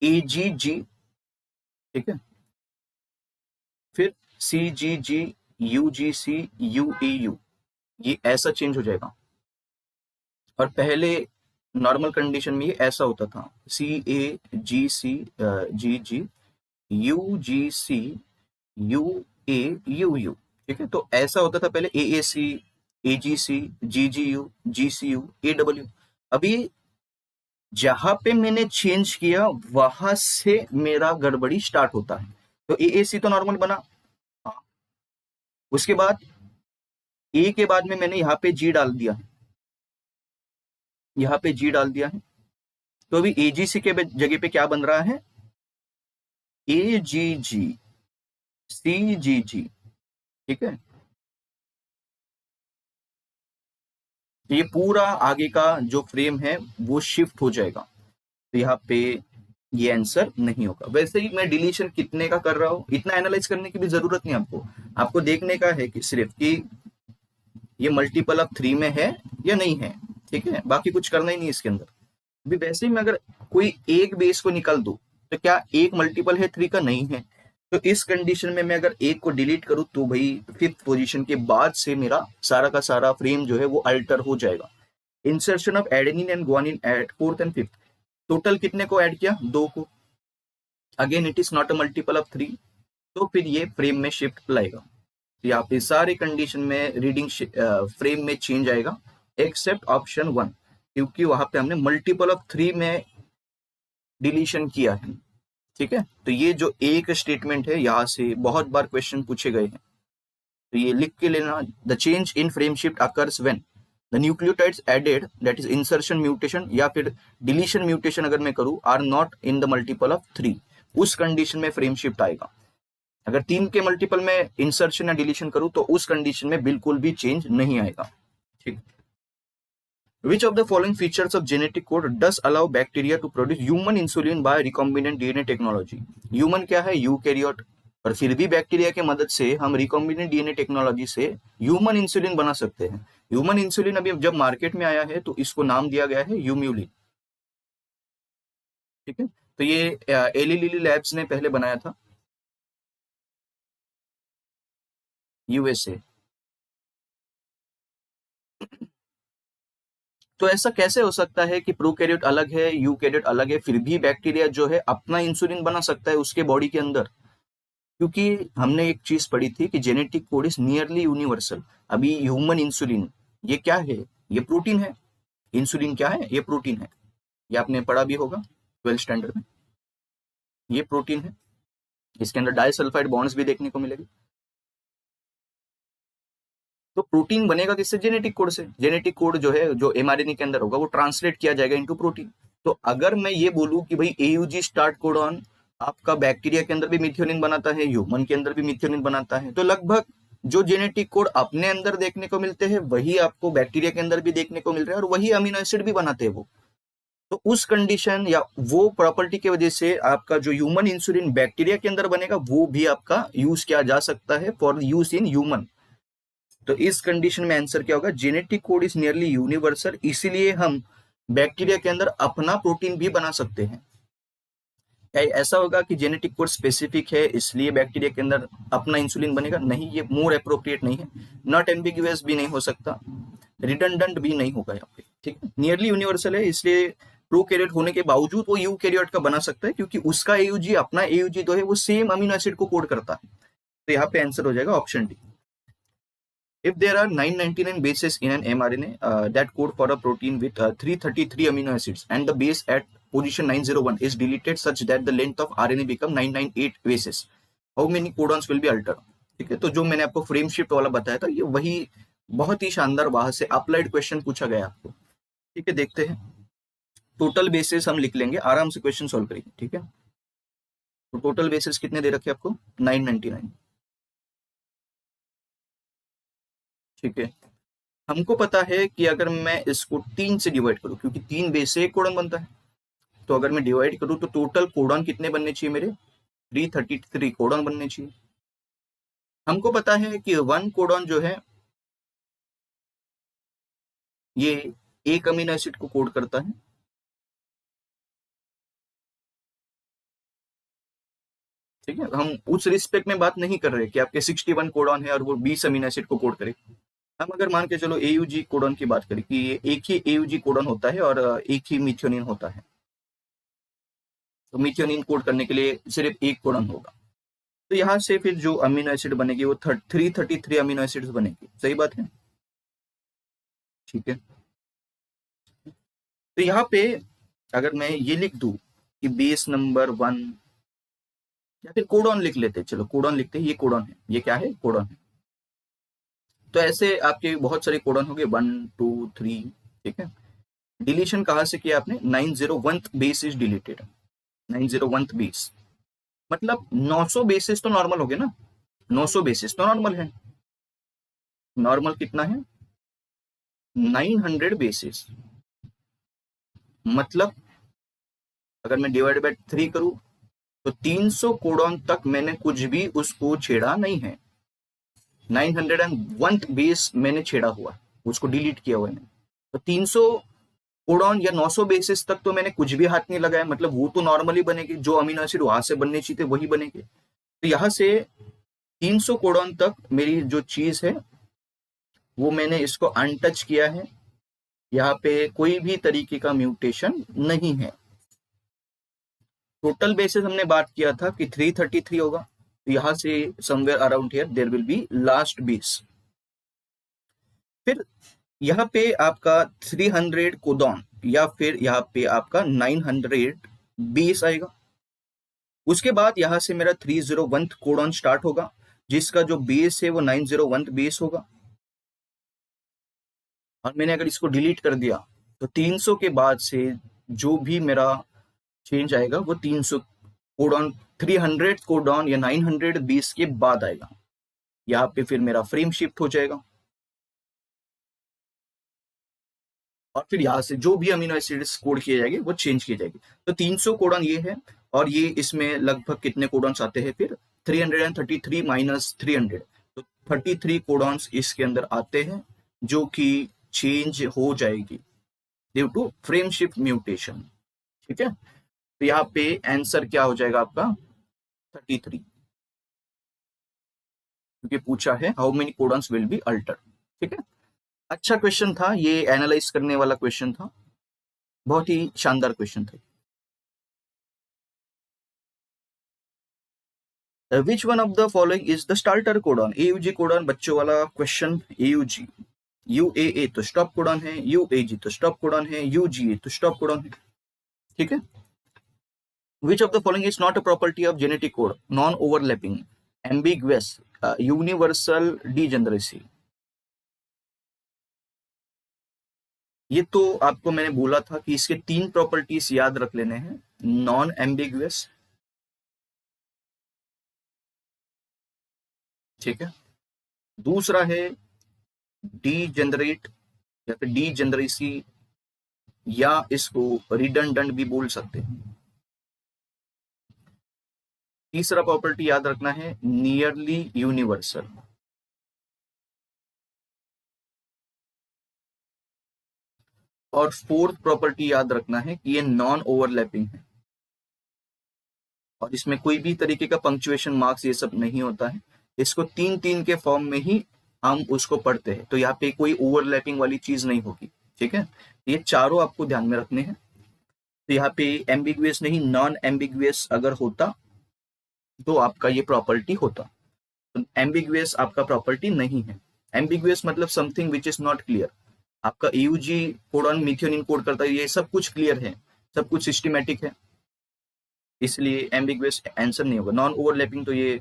[SPEAKER 1] ए जी जी, ठीक है, फिर C G G U G C U A U, ये ऐसा चेंज हो जाएगा। और पहले नॉर्मल कंडीशन में ये ऐसा होता था, C A G C G G U G C U A U U, ठीक है, तो ऐसा होता था पहले, A C A G C G G U G C U A W. अभी जहां पे मैंने चेंज किया वहां से मेरा गड़बड़ी स्टार्ट होता है। तो ए सी तो नॉर्मल बना, हाँ। उसके बाद ए के बाद में मैंने यहाँ पे जी डाल दिया है, यहाँ पे जी डाल दिया है, तो अभी एजीसी के जगह पे क्या बन रहा है, ए जी जी सी जी जी, ठीक है। ये पूरा आगे का जो फ्रेम है वो शिफ्ट हो जाएगा, तो यहाँ पे ये आंसर नहीं होगा। वैसे ही मैं डिलीशन कितने का कर रहा हूँ, इतना एनालाइज करने की भी जरूरत नहीं आपको, आपको देखने का है कि सिर्फ कि ये मल्टीपल ऑफ 3 में है या नहीं है, ठीक है, बाकी कुछ करना ही नहीं इसके अंदर। अभी वैसे ही मैं अगर कोई एक बेस को निकाल दूं, तो क्या एक मल्टीपल है 3 का? नहीं है। तो इस कंडीशन में मैं अगर एक को डिलीट करूं तो भाई 5th पोजीशन के बाद से मेरा सारा का सारा फ्रेम जो है वो अल्टर हो जाएगा। Insertion of adenine and guanine at 4th and 5th, total कितने को ऐड किया? 2 को। Again it is not a multiple of 3, तो फिर ये फ्रेम में शिफ्ट लाएगा। तो यहाँ पे सारे कंडीशन में रीडिंग फ्रेम में चेंज आएगा एक्सेप्ट ऑप्शन 1, क्योंकि वहां पे हमने मल्टीपल ऑफ 3 में डिलीशन किया है, ठीक है। तो ये जो एक स्टेटमेंट है यहाँ से बहुत बार क्वेश्चन पूछे गए हैं, तो ये लिख के लेना, the change in frame shift occurs when the nucleotides added, that is insertion mutation या फिर डिलीशन म्यूटेशन अगर मैं करूं, are not in the multiple of 3, उस कंडीशन में फ्रेम शिफ्ट आएगा। अगर 3 के मल्टीपल में इंसर्शन या डिलीशन करूं तो उस कंडीशन में बिल्कुल भी चेंज नहीं आएगा, ठीक। Which of the following features of genetic code does allow bacteria to produce human insulin by recombinant DNA technology? Human क्या है? यूकैरियोट, और फिर भी बैक्टीरिया की मदद से हम रिकॉम्बिनेंट डीएनए टेक्नोलॉजी से ह्यूमन इंसुलिन बना सकते हैं। ह्यूमन इंसुलिन अभी जब मार्केट में आया है तो इसको नाम दिया गया है ह्यूम्यूलिन, ठीक है। तो ये एली लिली लैब्स ने पहले बनाया था, यूएसए। तो ऐसा कैसे हो सकता है कि प्रोकैरियोट अलग है, यूकैरियोट अलग है, फिर भी बैक्टीरिया जो है अपना इंसुलिन बना सकता है उसके बॉडी के अंदर? क्योंकि हमने एक चीज पढ़ी थी कि genetic code is nearly universal. अभी ह्यूमन इंसुलिन ये क्या है? ये प्रोटीन है। इंसुलिन क्या है? ये प्रोटीन है, ये आपने पढ़ा भी होगा 12th स्टैंडर्ड में। ये प्रोटीन है, इसके अंदर डाइसल्फाइड बॉन्ड्स भी देखने को मिलेगी। तो प्रोटीन बनेगा किससे? जेनेटिक कोड से। जेनेटिक कोड जो है, जो एमआरएनए के अंदर होगा, वो ट्रांसलेट किया जाएगा इनटू प्रोटीन। तो अगर मैं ये बोलूं कि भाई एयूजी स्टार्ट कोडॉन आपका बैक्टीरिया के अंदर भी मिथियोनिन बनाता है, ह्यूमन के अंदर भी मिथियोनिन बनाता है, तो लगभग जो जेनेटिक कोड अपने अंदर देखने को मिलते हैं वही आपको बैक्टीरिया के अंदर भी देखने को मिल रहा है, और वही अमीनो एसिड भी बनाते हैं वो। तो उस कंडीशन या वो प्रॉपर्टी की वजह से आपका जो ह्यूमन इंसुलिन बैक्टीरिया के अंदर बनेगा वो भी आपका यूज किया जा सकता है फॉर यूज इन ह्यूमन। तो इस कंडीशन में आंसर क्या होगा? Genetic code is nearly universal, इसीलिए हम बैक्टीरिया के अंदर अपना प्रोटीन भी बना सकते हैं। क्या ऐसा होगा कि जेनेटिक कोड स्पेसिफिक है इसलिए बैक्टीरिया के अंदर अपना इंसुलिन बनेगा? नहीं, ये मोर अप्रोप्रिएट नहीं है, नॉट एम्बिगुअस भी नहीं हो सकता, रिडंडेंट भी नहीं होगा यहाँ पे, ठीक है। नियरली यूनिवर्सल है, इसलिए प्रोकैरियोट होने के बावजूद वो यूकैरियोट का बना सकता है, क्योंकि उसका एयूजी, अपना एयूजी तो है, वो सेम अमीनो एसिड को कोड करता है। तो यहाँ पे आंसर हो जाएगा option D. If there are 999 bases in an mRNA that code for a protein with 333 amino acids and the base at position 901 is deleted such that the length of RNA become 998 bases, how many codons will be altered? ठीक है, तो जो मैंने आपको फ्रेम शिफ्ट वाला बताया था, ये वही बहुत ही शानदार वहां से अप्लाइड क्वेश्चन पूछा गया आपको। ठीक है, देखते हैं। टोटल बेसिस हम लिख लेंगे, आराम से क्वेश्चन सॉल्व करेंगे, ठीक है। तो टोटल बेसिस कितने दे रखे आपको? 999, ठीक है। हमको पता है कि अगर मैं इसको 3 से डिवाइड करूं, क्योंकि 3 बेस से एक कोडन बनता है, तो अगर मैं डिवाइड करूं तो टोटल कोडन कितने बनने चाहिए मेरे? 333 कोडन बनने चाहिए। हमको पता है कि 1 कोडन जो है ये एक अमीनो एसिड को कोड करता है, ठीक है। हम उस रिस्पेक्ट में बात नहीं कर रहे कि आपके 61 कोडन है और वो 20 अमीनो एसिड को कोड करे। हम अगर मान के चलो एयूजी कोडन की बात करें कि ये एक ही एयूजी कोडन होता है और एक ही मिथ्योनिन होता है, तो मिथ्योनिन कोड करने के लिए सिर्फ एक कोडन होगा, तो यहाँ से फिर जो अमीनो एसिड बनेगी वो 333 अमीनो एसिड्स बनेगी। सही बात है, ठीक है। तो यहाँ पे अगर मैं ये लिख दूं कि बेस नंबर 1, या फिर कोडॉन लिख लेते, चलो कोडॉन लिखते हैं, ये कोडॉन है, ये क्या है? कोडॉन है। तो ऐसे आपके बहुत सारे कोडॉन हो गए, 1 2 3, ठीक है। डिलीशन कहाँ से किया आपने? 901th base is deleted, 901th base, मतलब 900 बेसिस तो नॉर्मल हो गए ना, 900 बेसिस तो नॉर्मल है। नॉर्मल कितना है? 900 बेसिस, मतलब अगर मैं डिवाइड बाय 3 करूं तो 300 कोडॉन तक मैंने कुछ भी उसको छेड़ा नहीं है। 901th बेस मैंने छेड़ा हुआ, उसको डिलीट किया हुआ है। तो 300 कोडॉन या 900 बेसिस तक तो मैंने कुछ भी हाथ नहीं लगाया, मतलब वो तो नॉर्मली बनेगी, जो अमीनो एसिड वहां से बनने चाहिए थे वही बनेंगे। तो यहाँ से 300 कोडॉन तक मेरी जो चीज है वो मैंने इसको अनटच किया है, यहाँ पे कोई भी तरीके का म्यूटेशन नहीं है। टोटल बेसिस हमने बात किया था कि 333 होगा, तो यहां से somewhere around here there will be last base. फिर यहाँ पे आपका 300 कोडॉन या फिर यहाँ पे आपका 900 बेस आएगा। उसके बाद यहां से मेरा 301th कोडॉन स्टार्ट होगा, जिसका जो बेस है वो 901th बेस होगा, और मैंने अगर इसको डिलीट कर दिया तो 300 के बाद से जो भी मेरा चेंज आएगा वो 300 कोडॉन, 300 कोडॉन या 920 के बाद आएगा। यहाँ पे फिर मेरा फ्रेम शिफ्ट हो जाएगा, और फिर यहाँ से जो भी अमीनो एसिड्स कोड किए जाएंगे वो चेंज किए जाएंगे। तो 300 कोडॉन ये है, और ये इसमें लगभग कितने कोडॉन्स आते हैं फिर? 333 माइनस 300, तो 33 कोडॉन्स इसके अंदर आते हैं, जो कि चेंज हो जाएगी due to frame shift mutation, ठीक है। तो यहाँ पे आंसर क्या हो जाएगा आपका? 33, क्योंकि पूछा है how many codons will be alter, ठीक है। अच्छा क्वेश्चन था ये, एनालाइज करने वाला क्वेश्चन था, बहुत ही शानदार क्वेश्चन था। Which one of the following is the starter codon? AUG codon, बच्चों वाला क्वेश्चन। एयूजी, यूएए तो स्टॉप कोडॉन है, यूएजी तो स्टॉप कोडॉन है, यूजीए तो स्टॉप कोडॉन है, ठीक है। विच of the following is not a property of genetic code? Non overlapping, ambiguous, universal degeneracy. ये तो आपको मैंने बोला था कि इसके 3 प्रॉपर्टीज याद रख लेने हैं। नॉन एम्बिगुअस, ठीक है। दूसरा है डीजेनरेट या फिर डीजेनरेसी, या इसको रिडंडेंट भी बोल सकते हैं। तीसरा प्रॉपर्टी याद रखना है नियरली यूनिवर्सल, और फोर्थ प्रॉपर्टी याद रखना है कि ये नॉन ओवरलैपिंग है। और इसमें कोई भी तरीके का पंक्चुएशन मार्क्स ये सब नहीं होता है। इसको 3-3 के फॉर्म में ही हम उसको पढ़ते हैं, तो यहाँ पे कोई ओवरलैपिंग वाली चीज नहीं होगी। ठीक है, ये चारों आपको ध्यान में रखने हैं। तो यहाँ पे एम्बिगुअस नहीं, नॉन एम्बिगुअस अगर होता तो आपका ये प्रॉपर्टी होता। तो एम्बिगुअस आपका प्रॉपर्टी नहीं है। एम्बिगुअस मतलब something which is not clear. आपका AUG कोडॉन मिथियोनिन कोड करता है, ये सब कुछ क्लियर है, सब कुछ सिस्टमेटिक है, इसलिए एम्बिगुअस आंसर नहीं होगा। नॉन ओवरलैपिंग तो ये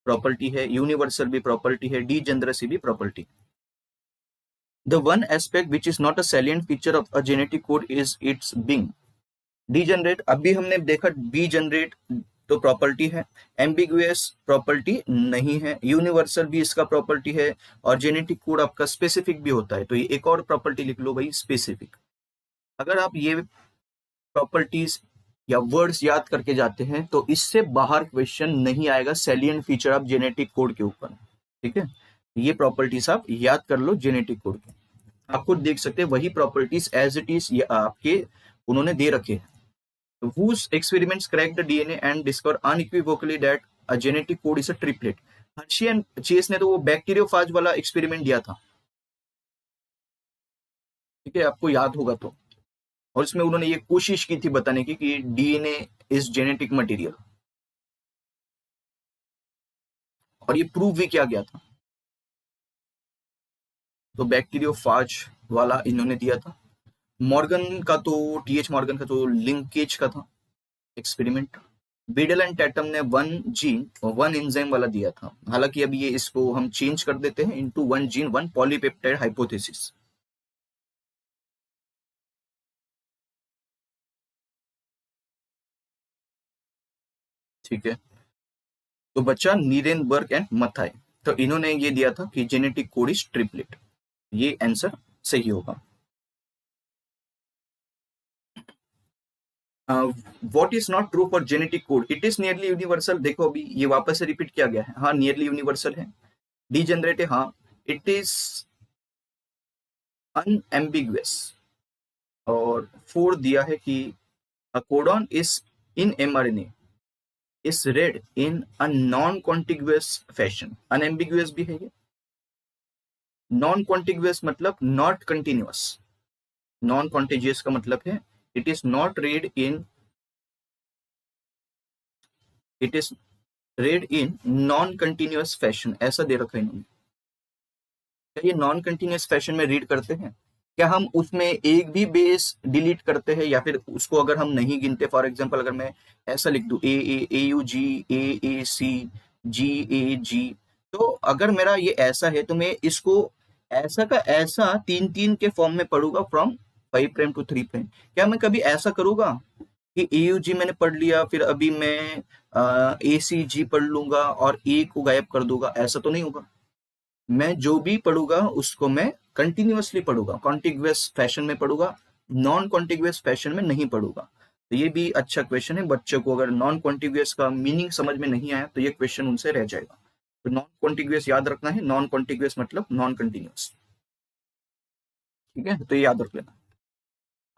[SPEAKER 1] प्रॉपर्टी है, यूनिवर्सल भी प्रॉपर्टी है, डीजेनरेसी भी property. The one aspect which is not a salient feature of a genetic code is its being degenerate। अभी हमने देखा degenerate तो प्रॉपर्टी है, एम्बिगुअस प्रॉपर्टी नहीं है, यूनिवर्सल भी इसका प्रॉपर्टी है, और जेनेटिक कोड आपका स्पेसिफिक भी होता है। तो ये एक और प्रॉपर्टी लिख लो भाई, स्पेसिफिक। अगर आप ये प्रॉपर्टीज या वर्ड्स याद करके जाते हैं तो इससे बाहर क्वेश्चन नहीं आएगा salient feature of genetic code के ऊपर। ठीक है, ये प्रॉपर्टीज आप याद कर लो जेनेटिक कोड के। आप खुद देख सकते हैं वही प्रॉपर्टीज एज इट इज आपके उन्होंने दे रखे हैं। Whose experiments cracked the DNA and discovered unequivocally that a genetic code is a triplet। Hershey and Chase ने तो वो बैक्टीरियोफाज वाला एक्सपेरिमेंट दिया था, ठीक है, आपको याद होगा तो। और इसमें उन्होंने ये कोशिश की थी बताने की कि DNA इज जेनेटिक मटेरियल, और ये प्रूव भी किया गया था। तो बैक्टीरियोफाज वाला इन्होंने दिया था। मॉर्गन का तो TH मॉर्गन का तो लिंकेज का था एक्सपेरिमेंट। बीडल एंड टैटम ने 1 जीन और 1 एंजाइम वाला दिया था। हालांकि अभी ये इसको हम चेंज कर देते हैं इनटू 1 जीन 1 पॉलीपेप्टाइड हाइपोथेसिस। ठीक है, तो बच्चा नीरेनबर्ग एंड मथाई, तो इन्होंने ये दिया था कि जेनेटिक कोड इज ट्रिपलेट। ये आंसर सही होगा। What is not true for genetic code, it is nearly universal. देखो अभी ये वापस से रिपीट किया गया है, हाँ नियरली यूनिवर्सल है। डीजेनरेट है, हाँ इट इज अनएम्बिगुअस। और 4 दिया है कि a codon is in mRNA is read in a non-contiguous fashion। unambiguous भी है ये। non-contiguous मतलब not continuous। non-contiguous का मतलब है it is not read in non-continuous fashion, ऐसा दे रखा है इन्होंने। क्या ये नॉन कंटिन्यूस फैशन में रीड करते हैं? क्या हम उसमें एक भी बेस डिलीट करते हैं, या फिर उसको अगर हम नहीं गिनते, फॉर एग्जांपल अगर मैं ऐसा लिख दूं AUG AAC GAG, तो अगर मेरा ये ऐसा है तो मैं इसको ऐसा का ऐसा 3-3 के फॉर्म में पढ़ूंगा फ्रॉम 5 प्राइम टू 3 प्राइम। क्या मैं कभी ऐसा करूंगा कि AUG मैंने पढ़ लिया फिर अभी मैं ACG पढ़ लूंगा और A को गायब कर दूंगा? ऐसा तो नहीं होगा। मैं जो भी पढ़ूंगा उसको मैं कंटिन्यूअसली पढ़ूंगा, कॉन्टिग्युअस फैशन में पढ़ूंगा, नॉन कॉन्टिग्युअस फैशन में नहीं पढ़ूंगा। तो ये भी अच्छा क्वेश्चन है। बच्चों को अगर नॉन कॉन्टिग्युअस का मीनिंग समझ में नहीं आया तो ये क्वेश्चन उनसे रह जाएगा। तो नॉन कॉन्टिग्युअस याद रखना है, नॉन कॉन्टिग्युअस मतलब नॉन कंटिन्यूअस। ठीक है, तो ये याद रख लेना।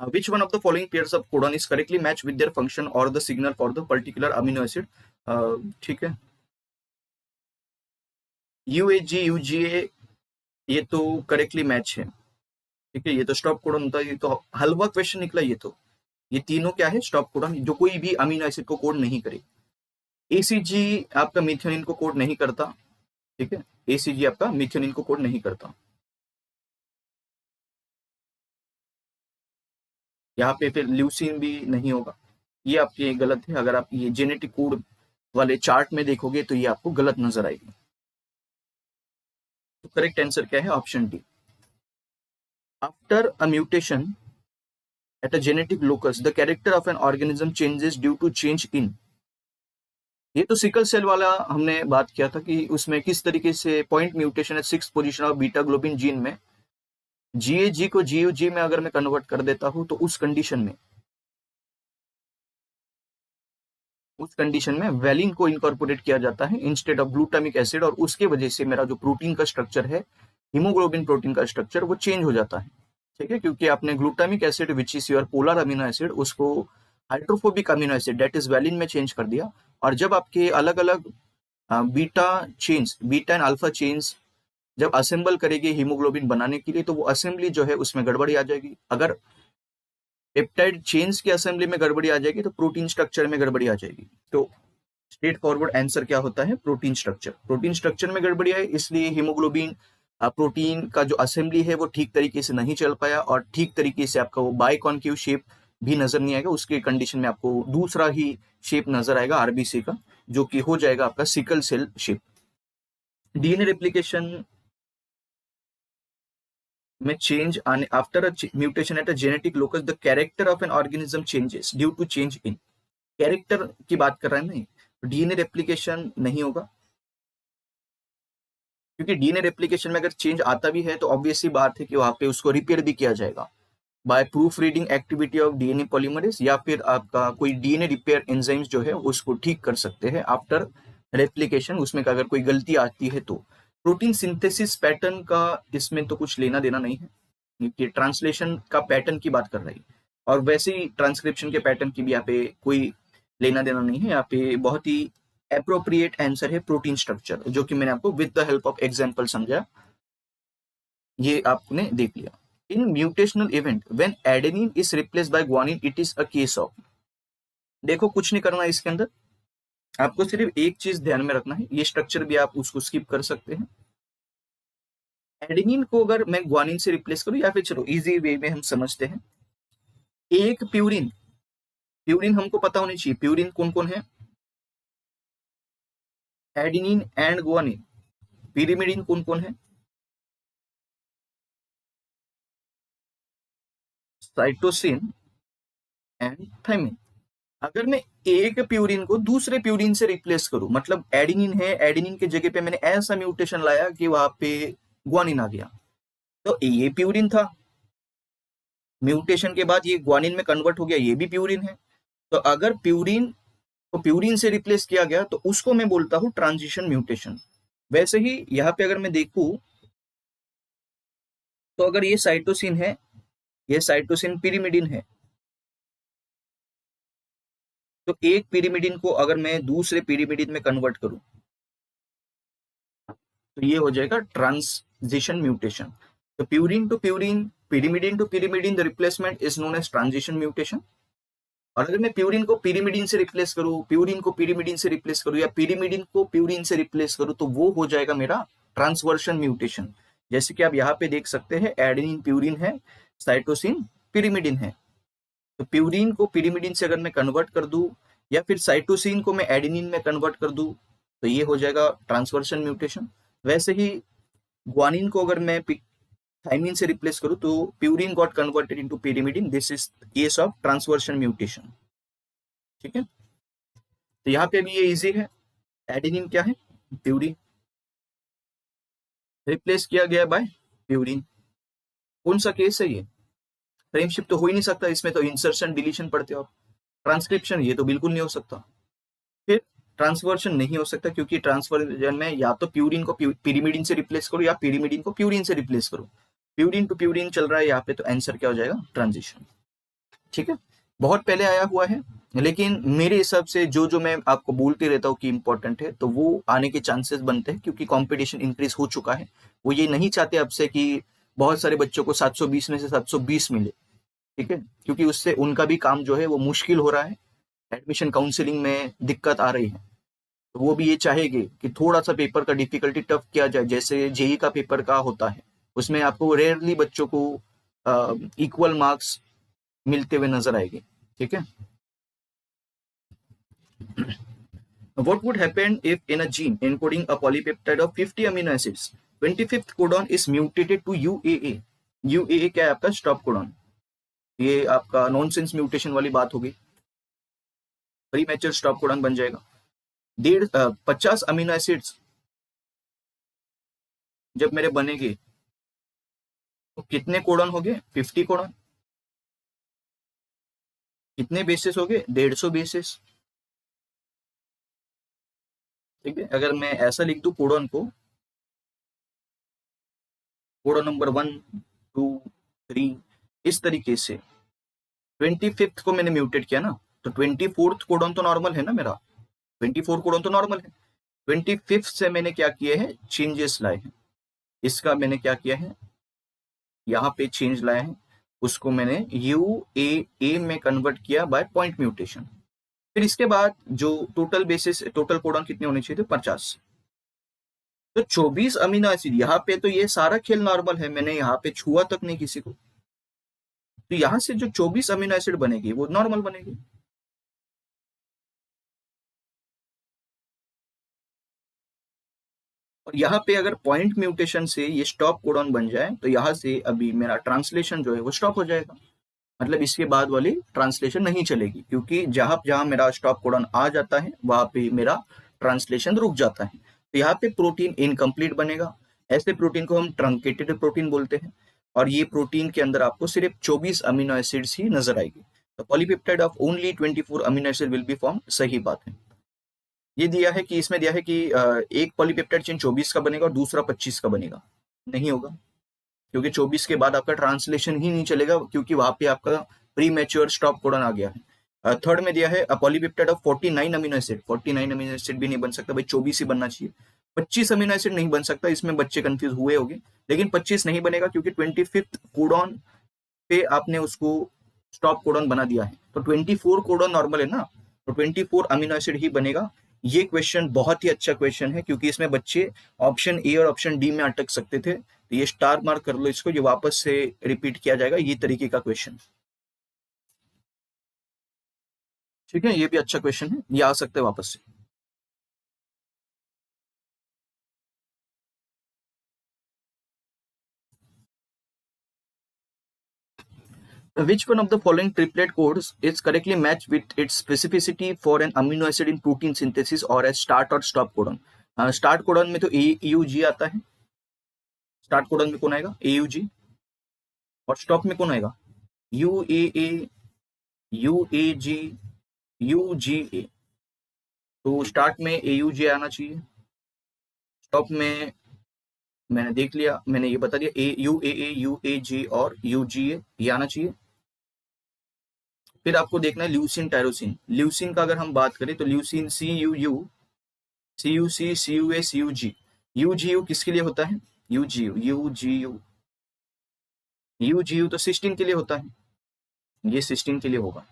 [SPEAKER 1] Which one of the following pairs of codon is correctly matched with their function or the signal for the particular amino acid? ठीक है, UAG UGA ये तो करेक्टली मैच है। ठीक है, ये तो स्टॉप कोडन होता है, ये तो हलवा क्वेश्चन निकला। ये तो ये तीनों क्या है, स्टॉप कोडन, जो कोई भी अमीनो एसिड को कोड नहीं करे। ACG आपका मिथेनिन को कोड नहीं करता। ठीक है, ACG आपका मिथेनिन को कोड नहीं करता। यहाँ पे फिर ल्यूसीन भी नहीं होगा। ये आपके गलत है। अगर आप ये जेनेटिक कोड वाले चार्ट में देखोगे तो ये आपको गलत नजर आएगी। तो करेक्ट आंसर क्या है? Option D. After a mutation at a genetic locus the character of an organism changes due to change in। ये तो सिकल सेल वाला हमने बात किया था कि उसमें किस तरीके से पॉइंट म्यूटेशन है 6th position of beta globin gene में, GAG को GUG में अगर मैं कन्वर्ट कर देता हूं तो उस कंडीशन में वैलिन को इनकॉर्पोरेट किया जाता है इंस्टेड ऑफ ग्लूटामिक एसिड, और उसके वजह से मेरा जो प्रोटीन का स्ट्रक्चर है, हीमोग्लोबिन प्रोटीन का स्ट्रक्चर, वो चेंज हो जाता है। ठीक है, क्योंकि आपने glutamic acid which is your polar amino acid उसको hydrophobic amino acid that is valine में चेंज कर दिया, और जब आपके अलग अलग beta chains, beta and alpha chains जब असेंबल करेगी हीमोग्लोबिन बनाने के लिए, तो वो असेंबली जो है उसमें गड़बड़ी आ जाएगी। अगर पेप्टाइड चेन्स की असेंबली में गड़बड़ी आ जाएगी तो प्रोटीन स्ट्रक्चर में गड़बड़ी आ जाएगी। तो स्ट्रेट फॉरवर्ड आंसर क्या होता है, प्रोटीन स्ट्रक्चर। प्रोटीन स्ट्रक्चर में गड़बड़ी आई, इसलिए हीमोग्लोबिन प्रोटीन का जो असेंबली है वो ठीक तरीके से नहीं चल पाया, और ठीक तरीके से आपका वो बाइकॉन्केव शेप भी नजर नहीं आएगा। उसके कंडीशन में आपको दूसरा ही शेप नजर आएगा आरबीसी का, जो कि हो जाएगा आपका sickle cell shape. DNA replication में चेंज आने after a mutation at a genetic locus the character of an organism changes due to change in, character की बात कर रहे हैं नहीं, डीएनए रेप्लिकेशन नहीं होगा, क्योंकि डीएनए रेप्लिकेशन में अगर चेंज आता भी है तो ऑब्वियसली बात है कि वहां पे उसको रिपेयर भी किया जाएगा by proof reading activity of DNA polymerase, या फिर आपका कोई डीएनए रिपेयर एंजाइम्स जो है उसको ठीक कर सकते हैं आफ्टर रेप्लिकेशन, उसमें अगर कोई गलती आती है तो। प्रोटीन सिंथेसिस पैटर्न का इसमें तो कुछ लेना देना नहीं है, ये ट्रांसलेशन का पैटर्न की बात कर रही है, और वैसे ही ट्रांसक्रिप्शन के पैटर्न की भी यहाँ पे कोई लेना देना नहीं है। यहाँ पे बहुत ही अप्रोप्रिएट आंसर है प्रोटीन स्ट्रक्चर, जो कि मैंने आपको with the help of example समझा, ये आपने देख लिया। In mutational event when adenine is replaced by guanine it is a case of, देखो कुछ नहीं करना है इसके अंदर, आपको सिर्फ एक चीज ध्यान में रखना है, ये स्ट्रक्चर भी आप उसको स्किप कर सकते हैं। एडेनिन को अगर मैं ग्वानिन से रिप्लेस करूं, या फिर चलो इजी वे में हम समझते हैं, एक प्यूरिन, प्यूरिन हमको पता होनी चाहिए प्यूरिन कौन कौन है, एडेनिन एंड ग्वानिन। पिरिमिडिन कौन कौन है, साइटोसिन एंड थाइमिन। अगर मैं एक प्यूरिन को दूसरे प्यूरिन से रिप्लेस करूं, मतलब एडेनिन है, एडेनिन के जगह पे मैंने ऐसा म्यूटेशन लाया कि वहां पे ग्वानिन आ गया, तो ये प्यूरिन था, म्यूटेशन के बाद ये ग्वानिन में कन्वर्ट हो गया, ये भी प्यूरिन है। तो अगर प्यूरिन को प्यूरिन से रिप्लेस किया गया तो उसको मैं बोलता हूं ट्रांजिशन म्यूटेशन। वैसे ही यहाँ पे अगर मैं देखूं, तो अगर ये साइटोसिन है, ये साइटोसिन पिरिमिडिन है, तो एक पिरिमिडिन को अगर मैं दूसरे पिरिमिडिन में कन्वर्ट करूं तो ये हो जाएगा ट्रांजिशन म्यूटेशन। तो purine to purine, pyrimidine to pyrimidine, the replacement is known as transition mutation. और अगर मैं प्यूरिन को पिरिमिडिन से रिप्लेस करूं, प्यूरिन को पिरिमिडिन से रिप्लेस करूं, या पिरिमिडिन को प्यूरिन से रिप्लेस करूं, तो वो हो जाएगा मेरा ट्रांसवर्शन म्यूटेशन। जैसे कि आप यहाँ पे देख सकते हैं, एडेनिन प्यूरिन है, साइटोसिन पिरिमिडिन है। तो प्यूरिन को पिरिमिडिन से अगर मैं कन्वर्ट कर दूं, या फिर साइटोसिन को मैं एडेनिन में कन्वर्ट कर दूं, तो ये हो जाएगा ट्रांसवर्शन म्यूटेशन। वैसे ही ग्वानिन को अगर मैं थाइमिन से रिप्लेस करूं, तो purine got converted into pyrimidine, this is case of transversion mutation. ठीक है, तो यहाँ पे भी ये इजी है, एडेनिन क्या है, प्यूरिन, रिप्लेस किया गया बाय प्यूरिन। कौन सा केस है ये, फ्रेमशिप तो हो ही नहीं सकता इसमें, तो इंसर्शन डिलीशन पढ़ते हो आप। ट्रांसक्रिप्शन ये तो बिल्कुल नहीं हो सकता, फिर ट्रांसवर्शन नहीं हो सकता, क्योंकि ट्रांसवर्जन में या तो प्यूरिन को पिरिमिडिन से रिप्लेस करो, या पिरिमिडिन को प्यूरिन से रिप्लेस करो। प्यूरिन टू प्यूरिन चल रहा है यहाँ पे, तो आंसर क्या हो जाएगा, ट्रांजिशन। ठीक है, बहुत पहले आया हुआ है, लेकिन मेरे हिसाब से जो जो मैं आपको बोलते रहता हूँ कि इंपॉर्टेंट है, तो वो आने के चांसेस बनते हैं, क्योंकि कंपटीशन इंक्रीज हो चुका है। वो ये नहीं चाहते आपसे कि बहुत सारे बच्चों को 720 में से 720 मिले, ठीक है, क्योंकि उससे उनका भी काम जो है वो मुश्किल हो रहा है, एडमिशन काउंसलिंग में दिक्कत आ रही है। तो वो भी ये चाहेंगे कि थोड़ा सा पेपर का डिफिकल्टी टफ किया जाए, जैसे जेई का पेपर का होता है, उसमें आपको रेयरली बच्चों को इक्वल मार्क्स मिलते हुए नजर आएंगे। ठीक है, what would happen if in a gene encoding a polypeptide of 50 amino acids 25th codon is mutated to UAA? UAA क्या है आपका, स्टॉप कोडॉन। ये आपका नॉनसेंस म्यूटेशन वाली बात होगी, प्रीमेच्योर स्टॉप कोडॉन बन जाएगा। 50 अमीनो एसिड्स जब मेरे बनेंगे, तो कितने कोडॉन हो गए, 50 कोडॉन। कितने बेसिस हो गए, 150 बेसिस। ठीक है, अगर मैं ऐसा लिख दूं कोडॉन को, कोडॉन नंबर 1 2 3, इस तरीके से 25th को मैंने म्यूटेट किया ना, तो 24th कोडॉन तो नॉर्मल है ना मेरा, 24 कोडॉन तो नॉर्मल है। 25th से मैंने क्या किए हैं, चेंजेस लाए हैं। इसका मैंने क्या किया है, यहाँ पे चेंज लाया है, उसको मैंने UAA में कन्वर्ट किया बाय पॉइंट म्यूटेशन। फिर इसके बाद जो टोटल बेसिस, टोटल कोडॉन कितने होने चाहिए थे, 50। तो 24 अमीनो एसिड, यहाँ पे तो ये सारा खेल नॉर्मल है, मैंने यहाँ पे छुआ तक नहीं किसी को, तो यहाँ से जो 24 अमीनो एसिड बनेगी वो नॉर्मल बनेगी। और यहाँ पे अगर पॉइंट म्यूटेशन से ये स्टॉप कोडॉन बन जाए तो यहाँ से अभी मेरा ट्रांसलेशन जो है वो स्टॉप हो जाएगा, मतलब इसके बाद वाली ट्रांसलेशन नहीं चलेगी, क्योंकि जहां जहां मेरा स्टॉप कोडॉन आ जाता है वहां पे मेरा ट्रांसलेशन रुक जाता है। तो यहाँ पे प्रोटीन इनकम्प्लीट बनेगा, ऐसे प्रोटीन को हम ट्रंकेटेड प्रोटीन बोलते हैं, और ये प्रोटीन के अंदर आपको सिर्फ 24 अमीनो एसिड्स ही नजर आएगी। तो polypeptide of only 24 amino acid will be form, सही बात है। ये दिया है कि, इसमें दिया है कि एक पॉलीपेप्टाइड चेन 24 का बनेगा और दूसरा 25 का बनेगा, नहीं होगा, क्योंकि 24 के बाद आपका ट्रांसलेशन ही नहीं चलेगा, क्योंकि वहां पे आपका प्री मैच्योर स्टॉप कोडॉन आ गया है। थर्ड में दिया है polypeptide of 49 amino acid, 49 amino acid भी नहीं बन सकता भाई, 24 ही बनना चाहिए। 25 अमीनो एसिड नहीं बन सकता, इसमें बच्चे कंफ्यूज हुए होंगे, लेकिन 25 नहीं बनेगा क्योंकि 25th कोडॉन पे आपने उसको स्टॉप कोडॉन बना दिया है। तो 24 कोडॉन नॉर्मल है ना, तो 24 अमीनो एसिड ही बनेगा। ये क्वेश्चन बहुत ही अच्छा क्वेश्चन है, क्योंकि इसमें बच्चे ऑप्शन ए और ऑप्शन डी में अटक सकते थे, तो ये स्टार मार्क कर लो इसको, ये वापस से रिपीट किया जाएगा, ये तरीके का क्वेश्चन। ठीक है, ये भी अच्छा क्वेश्चन है, ये आ सकते हैं वापस से। Which one of the following triplet codes is correctly matched with its specificity for an amino acid in protein synthesis or as start or stop codon? Start codon में तो AUG आता है, स्टार्ट कोडन में कौन आएगा, AUG, और स्टॉप में कौन आएगा, UAA, UAG, UGA। तो स्टार्ट में AUG आना चाहिए, स्टॉप में मैंने देख लिया, मैंने ये बता दिया, UAA, UAG और UGA ये आना चाहिए। फिर आपको देखना है ल्यूसिन टायरोसिन। ल्यूसिन का अगर हम बात करें तो leucine CUU, CUC, CUA, CUG। UGU किसके लिए होता है, UGU, UGU, UGU तो सिस्टीन के लिए होता है, ये सिस्टीन के लिए होगा,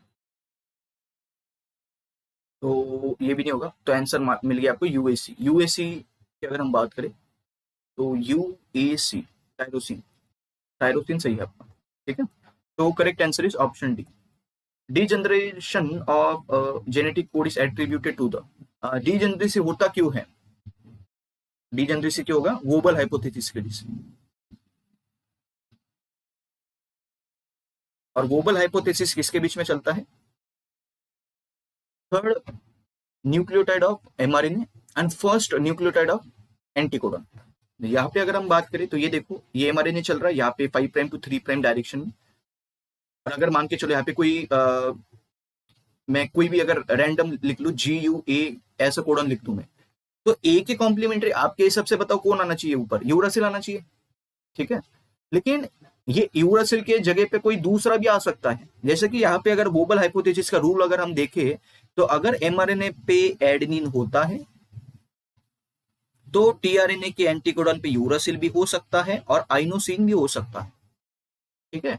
[SPEAKER 1] तो ये भी नहीं होगा, तो आंसर मिल गया आपको UAC। UAC की अगर हम बात करें तो UAC टायरोसिन, टायरोसिन सही है आपका, ठीक है। तो correct answer is option D. Degeneration of genetic code is attributed to the, degeneracy होता क्यों है, डीजनरेसी क्यों होगा, वोबल हाइपोथेसिस के लिए। और वोबल हाइपोथेसिस किसके बीच में चलता है, third nucleotide of mRNA and first nucleotide of एंटीकोडन। यहाँ पे अगर हम बात करें तो ये देखो, ये mRNA चल रहा है यहाँ पे 5 प्राइम टू 3 प्राइम डायरेक्शन में, और अगर मान के चलो यहाँ पे कोई मैं कोई भी अगर रैंडम लिख लू GUA ऐसा कोडन लिख दूं मैं, तो ए के कॉम्प्लीमेंट्री आपके हिसाब से बताओ कौन आना चाहिए ऊपर, यूरासिल आना चाहिए, ठीक है। लेकिन ये यूरासिल के जगह पे कोई दूसरा भी आ सकता है, जैसे कि यहाँ पे अगर वोबल हाइपोथेसिस का रूल अगर हम देखें तो अगर mRNA पे एडेनिन होता है तो tRNA के एंटीकोडन पे यूरासिल भी हो सकता है और आइनोसिन भी हो सकता है, ठीक है।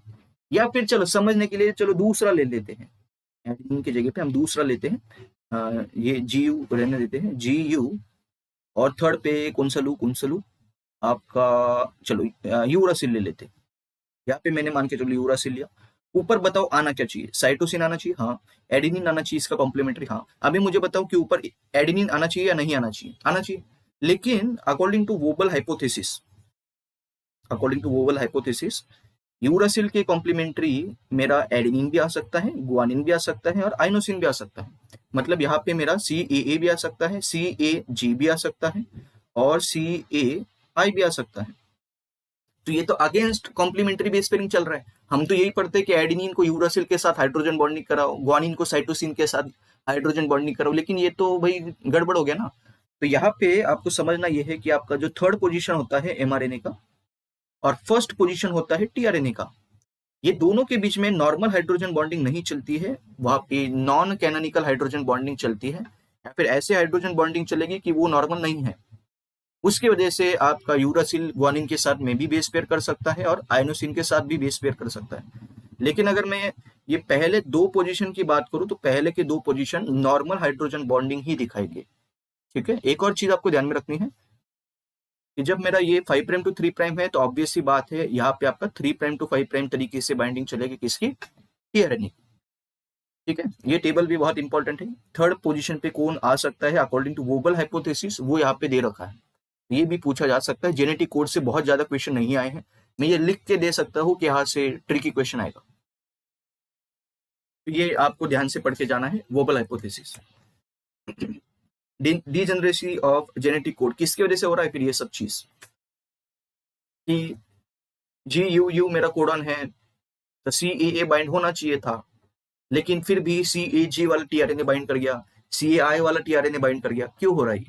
[SPEAKER 1] या फिर चलो समझने के लिए चलो दूसरा ले लेते हैं, एडेनिन की जगह पे हम दूसरा लेते हैं, ये GU रहने देते हैं, GU, और थर्ड पे कौन सा लू आपका, चलो यूरासिल ले लेते हैं। यहाँ पे मैंने मान के चलो यूरासिल लिया, ऊपर बताओ आना क्या चाहिए, साइटोसिन आना चाहिए, हाँ, एडेनिन आना चाहिए, इसका कॉम्प्लीमेंट्री, हाँ। अभी मुझे बताओ कि ऊपर एडेनिन आना चाहिए या नहीं आना चाहिए, आना चाहिए, लेकिन according to wobble hypothesis, according to wobble hypothesis uracil के कॉम्प्लीमेंट्री मेरा एडेनिन भी आ सकता है, गुआनिन भी आ सकता है और आइनोसिन भी आ सकता है, मतलब यहाँ पे मेरा CAA भी आ सकता है, CAG भी आ सकता है और CAI भी आ सकता है। तो ये तो अगेंस्ट कॉम्प्लीमेंट्री बेस पेयरिंग चल रहा है, हम तो यही पढ़ते हैं कि एडेनिन को यूरासिल के साथ हाइड्रोजन बॉन्डिंग कराओ, गुआनिन को साइटोसिन के साथ हाइड्रोजन बॉन्डिंग कराओ, लेकिन ये तो भाई गड़बड़ हो गया ना। तो यहाँ पे आपको समझना यह है कि आपका जो थर्ड पोजीशन होता है mRNA का और फर्स्ट पोजीशन होता है tRNA का, ये दोनों के बीच में नॉर्मल हाइड्रोजन बॉन्डिंग नहीं चलती है, वहां पे नॉन कैनोनिकल हाइड्रोजन बॉन्डिंग चलती है, या फिर ऐसे हाइड्रोजन बॉन्डिंग चलेगी कि वो नॉर्मल नहीं है। उसकी वजह से आपका यूरासिल ग्वानिन के साथ में भी बेस पेयर कर सकता है और आइनोसिन के साथ भी बेस पेयर कर सकता है। लेकिन अगर मैं ये पहले दो पोजीशन की बात करूं तो पहले के दो पोजीशन नॉर्मल हाइड्रोजन बॉन्डिंग ही दिखाएंगे। ठीक है, एक और चीज आपको ध्यान में रखनी है कि जब मेरा ये 5 प्राइम टू 3 प्राइम है तो ऑब्वियस सी बात है यहाँ पे आपका 3 प्राइम टू 5 प्राइम तरीके से बाइंडिंग चलेगी किसकी, टीआरएनए। ठीक है, ये टेबल भी बहुत इंपॉर्टेंट है। थर्ड पोजीशन पे कौन आ सकता है अकॉर्डिंग टू वोबल हाइपोथेसिस, वो यहाँ पे दे रखा है। ये भी पूछा जा सकता है, जेनेटिक कोड से बहुत ज्यादा क्वेश्चन नहीं आए हैं, मैं ये लिख के दे सकता हूँ कि यहाँ से ट्रिकी क्वेश्चन आएगा। तो ये आपको ध्यान से पढ़ के जाना है, wobble hypothesis. Degeneracy of genetic code किसकी वजह से हो रहा है फिर ये सब चीज, कि GUU मेरा कोडन है तो CAA बाइंड होना चाहिए था, लेकिन फिर भी CAG वाला टीआरएनए बाइंड कर गया, CAI वाला टीआरएनए बाइंड कर गया। क्यों हो रहा है?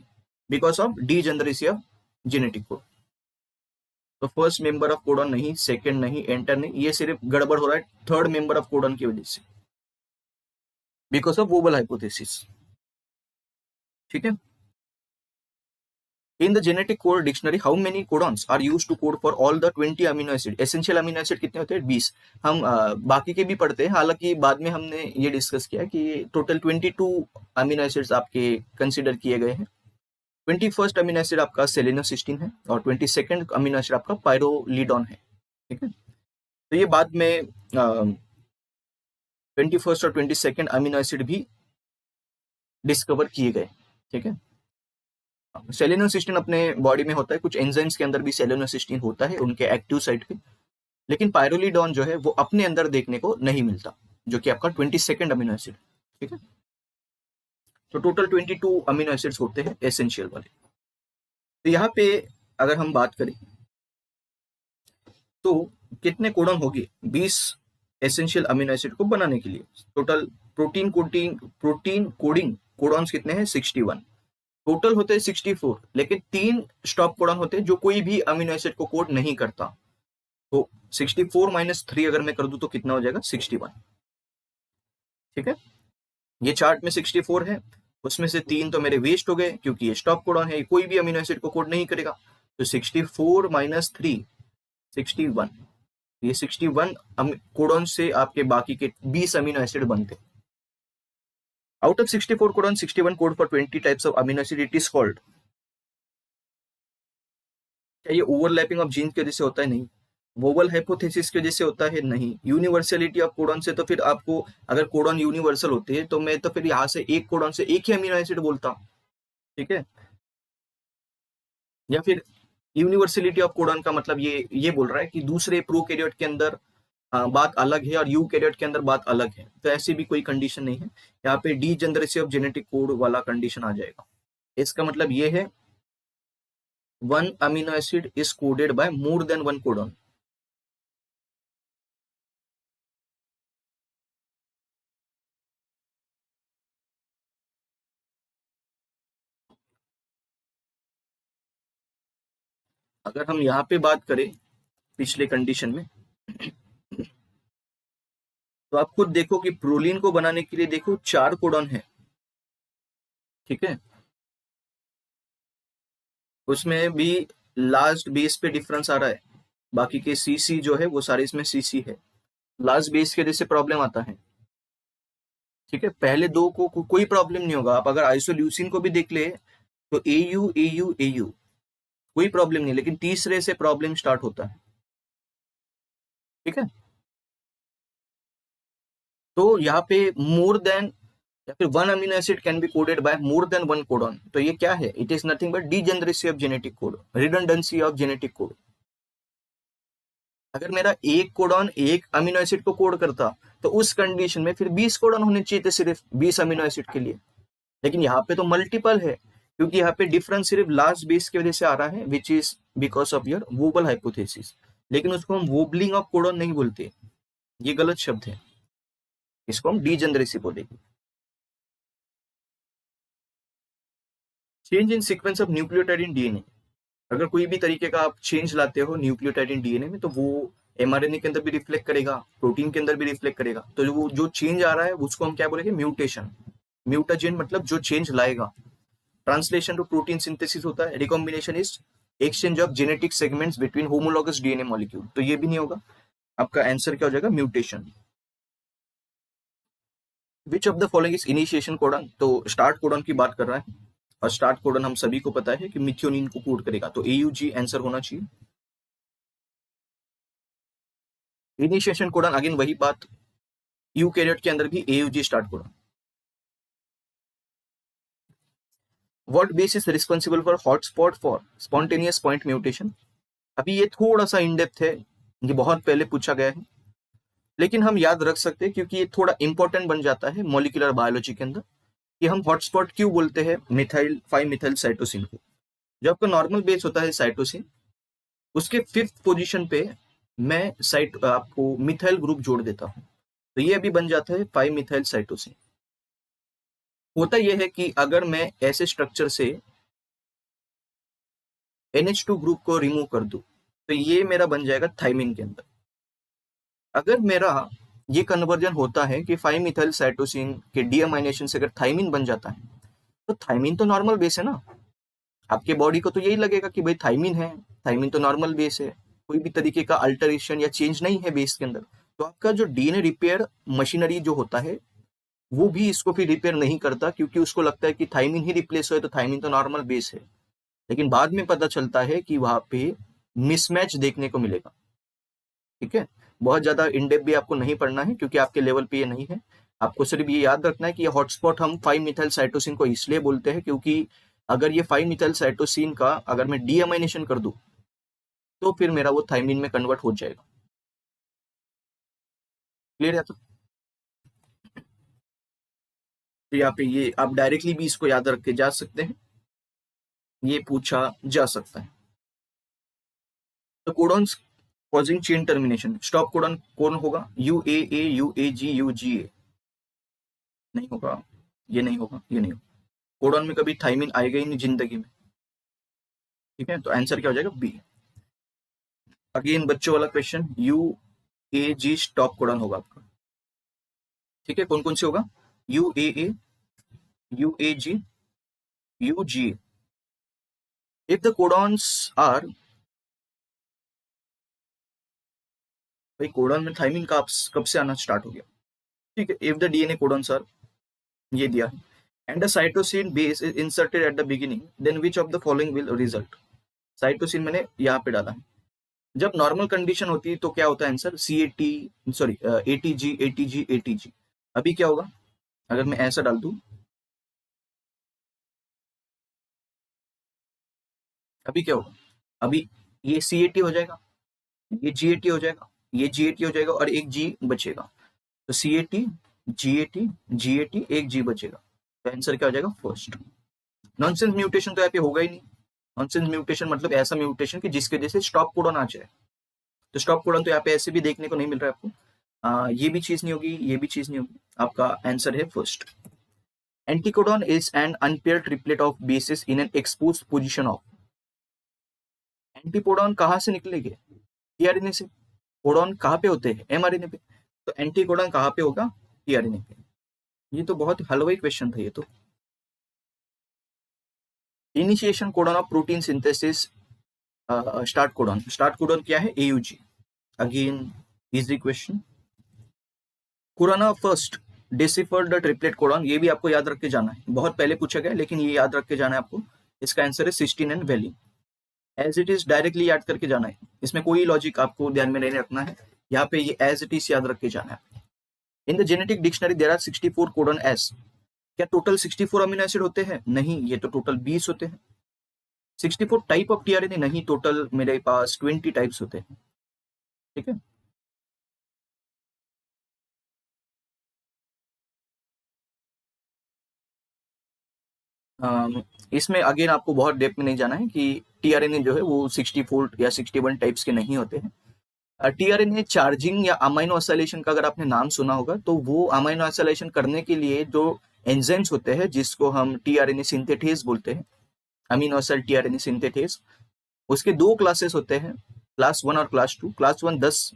[SPEAKER 1] Because of degeneracy of genetic code. तो फर्स्ट मेंबर ऑफ कोडन नहीं, सेकंड नहीं, एंटर नहीं, ये सिर्फ गड़बड़ हो रहा है थर्ड मेंबर ऑफ कोडन की वजह से, बिकॉज ऑफ वोबल हाइपोथेसिस। ठीक है, in the genetic code dictionary how many codons are use to code for all the 20 amino acid. Essential amino acid कितने होते हैं? 20। हम बाकी के भी पढ़ते हैं, हालांकि बाद में हमने ये डिस्कस किया कि टोटल 22 अमीनो एसिड्स आपके कंसिडर किए गए हैं। 21st अमीनो एसिड आपका सेलेनोसिस्टीन है और 22nd अमीनो एसिड आपका पायरोलिडोन है। ठीक है, तो ये बाद में 21st और 22nd अमीनो एसिड भी डिस्कवर किए गए। ठीक है, सेलेनोसिस्टीन अपने बॉडी में होता है, कुछ एंजाइम्स के अंदर भी सेलेनोसिस्टीन होता है उनके एक्टिव साइट पे, लेकिन पायरोलिडोन जो है वो अपने अंदर देखने को नहीं मिलता, जो कि आपका 22nd अमीनो एसिड। ठीक है, तो टोटल 22 अमीनो एसिड्स होते हैं एसेंशियल वाले। तो यहाँ पे अगर हम बात करें तो कितने कोडन होगी 20 एसेंशियल अमीनो एसिड को बनाने के लिए? टोटल प्रोटीन कोडिंग कोडॉन्स कितने हैं? 61। टोटल होते हैं 64, लेकिन 3 स्टॉप कोडॉन होते हैं जो कोई भी अमीनो एसिड को कोड नहीं करता। तो 64 माइनस 3 अगर मैं कर दूं तो कितना हो जाएगा? 61। ठीक है, ये चार्ट में 64 है, उसमें से 3 तो मेरे वेस्ट हो गए क्योंकि ये स्टॉप कोडॉन है, कोई भी अमीनो एसिड को कोड नहीं करेगा। तो 64 माइनस 3 61, ये 61 कोडॉन से आपके बाकी के 20 अमीनो एसिड बनते हैं। Out of 64 codon 61 code for 20 types of amino acid, it is called. क्या ये ओवरलैपिंग ऑफ जीन की वजह से होता है? नहीं। वोवल हाइपोथेसिस की वजह से होता है? नहीं। यूनिवर्सलिटी ऑफ कोडॉन से, तो फिर आपको अगर कोडॉन यूनिवर्सल होते हैं तो मैं तो फिर यहाँ से एक कोडॉन से एक ही अमीनो एसिड बोलता। ठीक है, या फिर यूनिवर्सलिटी ऑफ कोडॉन का मतलब ये बोल रहा है कि दूसरे प्रोकैरियोट के अंदर बात अलग है और यूकैरियोट के अंदर बात अलग है, तो ऐसी भी कोई कंडीशन नहीं है। यहाँ पे डीजनरेसी ऑफ जेनेटिक कोड वाला कंडीशन आ जाएगा। इसका मतलब ये है one amino acid is coded by more than one codon. अगर हम यहाँ पे बात करें पिछले कंडीशन में, तो आप खुद देखो कि प्रोलीन को बनाने के लिए देखो 4 कोडॉन है। ठीक है, उसमें भी लास्ट बेस पे डिफरेंस आ रहा है, बाकी के सीसी जो है वो सारे इसमें सीसी है, लास्ट बेस के वजह से प्रॉब्लम आता है। ठीक है, पहले दो को कोई प्रॉब्लम नहीं होगा। आप अगर आइसोल्यूसिन को भी देख ले तो AU कोई प्रॉब्लम नहीं, लेकिन तीसरे से प्रॉब्लम स्टार्ट होता है। ठीक है, तो यहाँ पे मोर देन या फिर one amino acid can be coded by more than one codon. तो ये क्या है? It is nothing but degeneracy of genetic code, redundancy of genetic code. अगर मेरा एक कोडॉन एक अमीनो एसिड को कोड करता तो उस कंडीशन में फिर 20 कोडॉन होने चाहिए थे सिर्फ 20 अमीनो एसिड के लिए, लेकिन यहाँ पे तो मल्टीपल है, क्योंकि यहाँ पे डिफरेंस सिर्फ लास्ट बेस की वजह से आ रहा है, which is because of your wobble hypothesis. लेकिन उसको हम वोबलिंग ऑफ कोडॉन नहीं बोलते, ये गलत शब्द है, इसको हम डीजनरेसी बोलेंगे। Change in sequence of nucleotide in DNA, अगर कोई भी तरीके का आप चेंज लाते हो न्यूक्लियोटाइड इन डीएनए में तो वो mRNA के अंदर भी रिफ्लेक्ट करेगा, प्रोटीन के अंदर भी रिफ्लेक्ट करेगा। तो वो जो चेंज आ रहा है उसको हम क्या बोलेंगे, म्यूटेशन। म्यूटाजेन मतलब जो चेंज लाएगा। ट्रांसलेशन टू प्रोटीन सिंथेसिस होता है। Recombination is exchange of genetic segments between homologous DNA molecule, तो ये भी नहीं होगा। आपका आंसर क्या हो जाएगा, mutation. Which of the following is initiation codon, तो स्टार्ट कोडन की बात कर रहा है, और स्टार्ट कोडन हम सभी को पता है कि मिथ्योनिन को कोड करेगा, तो AUG आंसर होना चाहिए। इनिशिएशन कोडन अगेन वही बात, यूकैरियोट के अंदर भी AUG start codon. What base is responsible for hotspot for spontaneous point mutation. अभी ये थोड़ा सा इन डेप्थ है, ये बहुत पहले पूछा गया है, लेकिन हम याद रख सकते हैं क्योंकि ये थोड़ा इंपॉर्टेंट बन जाता है मॉलिक्यूलर बायोलॉजी के अंदर, कि हम हॉटस्पॉट क्यों बोलते हैं मिथाइल 5-मिथाइल साइटोसिन को। जो आपका नॉर्मल बेस होता है साइटोसिन, उसके 5th पोजीशन पे मैं आपको मिथाइल ग्रुप जोड़ देता हूँ, तो ये अभी बन जाता है 5-मिथाइल साइटोसिन। होता यह है कि अगर मैं ऐसे स्ट्रक्चर से NH2 ग्रुप को रिमूव कर दूं, तो ये मेरा बन जाएगा थाइमिन के अंदर। अगर मेरा ये कन्वर्जन होता है कि 5-मिथाइल साइटोसिन के डीअमाइनेशन से अगर थाइमिन बन जाता है, तो थाइमिन तो नॉर्मल बेस है ना, आपके बॉडी को तो यही लगेगा कि भाई थाइमिन है, थाइमिन तो नॉर्मल बेस है, कोई भी तरीके का अल्टरेशन या चेंज नहीं है बेस के अंदर। तो आपका जो DNA रिपेयर मशीनरी जो होता है वो भी इसको फिर रिपेयर नहीं करता, क्योंकि उसको लगता है कि थाइमिन ही रिप्लेस हो, तो थाइमिन तो नॉर्मल बेस है। लेकिन बाद में पता चलता है कि वहां पे मिसमैच देखने को मिलेगा। ठीक है, बहुत ज्यादा इनडेप्थ भी आपको नहीं पढ़ना है क्योंकि आपके लेवल पे ये नहीं है। आपको सिर्फ ये याद रखना है कि ये हॉटस्पॉट हम 5-मिथाइल साइटोसिन को इसलिए बोलते हैं क्योंकि अगर ये 5-मिथाइल साइटोसिन का अगर मैं डीअमाइनेशन कर दूं, तो फिर मेरा वो थाइमिन में कन्वर्ट हो जाएगा। क्लियर है? तो यहाँ पे ये आप डायरेक्टली भी इसको याद रख के जा सकते हैं, ये पूछा जा सकता है। तो codons causing chain termination, stop codon कौन होगा, UAA, UAG, UGA। नहीं होगा, ये नहीं होगा, ये नहीं होगा। कोडॉन में कभी थाइमिन आएगा ही नहीं जिंदगी में। ठीक है, तो आंसर क्या हो जाएगा, बी। अगेन बच्चों वाला क्वेश्चन, UAG स्टॉप कोडॉन होगा आपका। ठीक है, कौन कौन से होगा, UAA, UAG, UGA। if the codons are, भाई कोडॉन में थाइमिन कब से आना स्टार्ट हो गया। ठीक है, if the DNA codons are, ये दिया है, and the cytosine base is inserted at the beginning, then which of the following will result. Cytosine मैंने यहाँ पे डाला है। जब नॉर्मल कंडीशन होती है तो क्या होता है आंसर, ATG, ATG, ATG। अभी क्या होगा अगर मैं ऐसा डाल दूं, अभी क्या होगा, अभी ये CAT हो जाएगा, ये GAT हो जाएगा, ये GAT हो जाएगा, और एक G बचेगा। तो CAT, GAT, GAT, एक G बचेगा। तो आंसर क्या हो जाएगा, फर्स्ट। नॉनसेंस म्यूटेशन तो यहाँ पे होगा ही नहीं। नॉनसेंस म्यूटेशन मतलब ऐसा म्यूटेशन कि जिसके वजह से स्टॉप कोडॉन आ जाए। तो स्टॉप कोडॉन तो यहाँ पे ऐसे भी देखने को नहीं मिल रहा है आपको। ये भी चीज नहीं होगी, ये भी चीज नहीं होगी, आपका आंसर है first. Anticodon is an unpair triplet of bases in an exposed position of. Anticodon कहाँ से निकलेंगे, टीआरएनए से। कोडॉन कहाँ पे होते हैं, mRNA पे। तो एंटीकोडॉन कहाँ पे होगा, टीआरएनए पे। ये तो बहुत हलवाई क्वेश्चन था ये तो। Initiation codon of protein synthesis, start codon. Start codon क्या है, AUG। Again easy question. Corona first deciphered the triplet codon, ये भी आपको याद रख के जाना है, बहुत पहले पूछा गया लेकिन ये याद रख के जाना है आपको। इसका आंसर है cysteine and valine. As it is directly याद करके जाना है, इसमें कोई लॉजिक आपको ध्यान में नहीं रखना है। यहाँ पे ये एज इट इज याद रख के जाना है। In the genetic dictionary there are 64 codons. क्या टोटल 64 अमीनो एसिड होते हैं, नहीं, ये तो टोटल 20 होते हैं। 64 टाइप ऑफ टीआरएनए, नहीं, टोटल मेरे पास 20 टाइप्स होते हैं। ठीक है, इसमें अगेन आपको बहुत डेप्थ में नहीं जाना है कि टीआरएनए जो है वो 64 या 61 टाइप्स के नहीं होते हैं। टीआरएनए चार्जिंग या अमाइनो एसाइलेशन का अगर आपने नाम सुना होगा, तो वो अमाइनो एसाइलेशन करने के लिए जो एंजाइम्स होते हैं जिसको हम टीआरएनए सिंथेटेज बोलते हैं, अमीनो एसिड टीआरएनए सिंथेटेज, उसके 2 क्लासेस होते हैं, क्लास 1 और क्लास 2। क्लास 1 10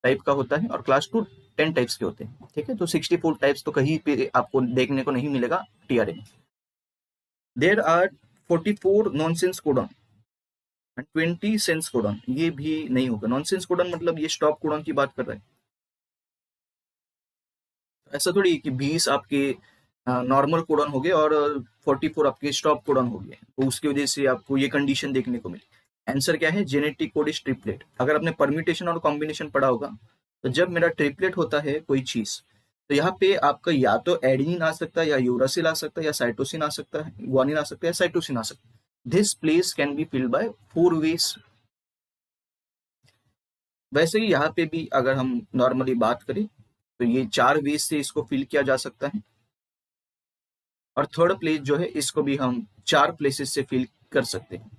[SPEAKER 1] टाइप का होता है और क्लास 2 10 टाइप्स के होते हैं, ठीक है। तो 64 टाइप्स तो कहीं पे आपको देखने को नहीं मिलेगा tRNA. There are 44 nonsense codon and 20 sense codon, ये भी नहीं होगा। नॉनसेंस कोडॉन मतलब ये स्टॉप कोडॉन की बात कर रहे हैं। ऐसा थोड़ी कि 20 आपके नॉर्मल कोडॉन हो गए और 44 आपके स्टॉप कोडॉन हो गए, तो उसकी वजह से आपको ये कंडीशन देखने को मिली। आंसर क्या है, जेनेटिक कोड इज ट्रिपलेट। अगर आपने परम्यूटेशन और कॉम्बिनेशन पढ़ा होगा, तो जब मेरा ट्रिपलेट होता है कोई चीज, तो यहाँ पे आपका या तो एडेनिन आ सकता है, या यूरासिल आ सकता है, या साइटोसिन आ सकता है, ग्वानिन आ सकता है, या साइटोसिन आ सकता है। This place can be filled by 4 ways. वैसे ही यहाँ पे भी अगर हम नॉर्मली बात करें, तो ये 4 वेज से इसको फिल किया जा सकता है। और थर्ड प्लेस जो है, इसको भी हम 4 प्लेसेस से फिल कर सकते हैं।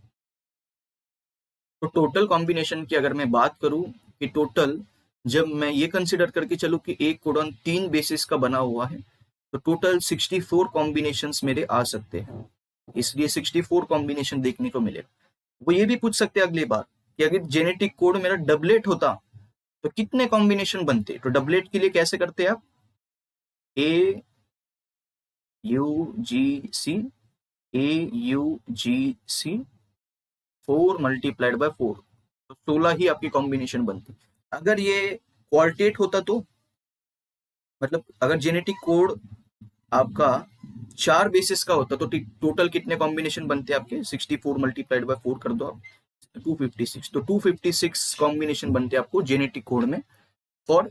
[SPEAKER 1] तो टोटल कॉम्बिनेशन की अगर मैं बात करूं कि टोटल, जब मैं ये कंसिडर करके चलूं कि एक कोडॉन 3 बेसिस का बना हुआ है, तो टोटल 64 कॉम्बिनेशंस मेरे आ सकते हैं। इसलिए 64 कॉम्बिनेशन देखने को मिले। वो ये भी पूछ सकते हैं अगली बार कि अगर जेनेटिक कोड मेरा डबलेट होता तो कितने कॉम्बिनेशन बनते। तो डबलेट के लिए कैसे करते हैं आप, A U G C, A U G C 4 multiplied by 4, तो 16 ही आपकी कॉम्बिनेशन बनती। अगर ये क्वार्टेट होता तो, मतलब अगर जेनेटिक कोड आपका 4 बेसिस का होता, तो टोटल कितने कॉम्बिनेशन बनते आपके, 64 मल्टीप्लाइड बाय 4 कर दो आप, 256। तो 256 कॉम्बिनेशन बनते आपको जेनेटिक कोड में फॉर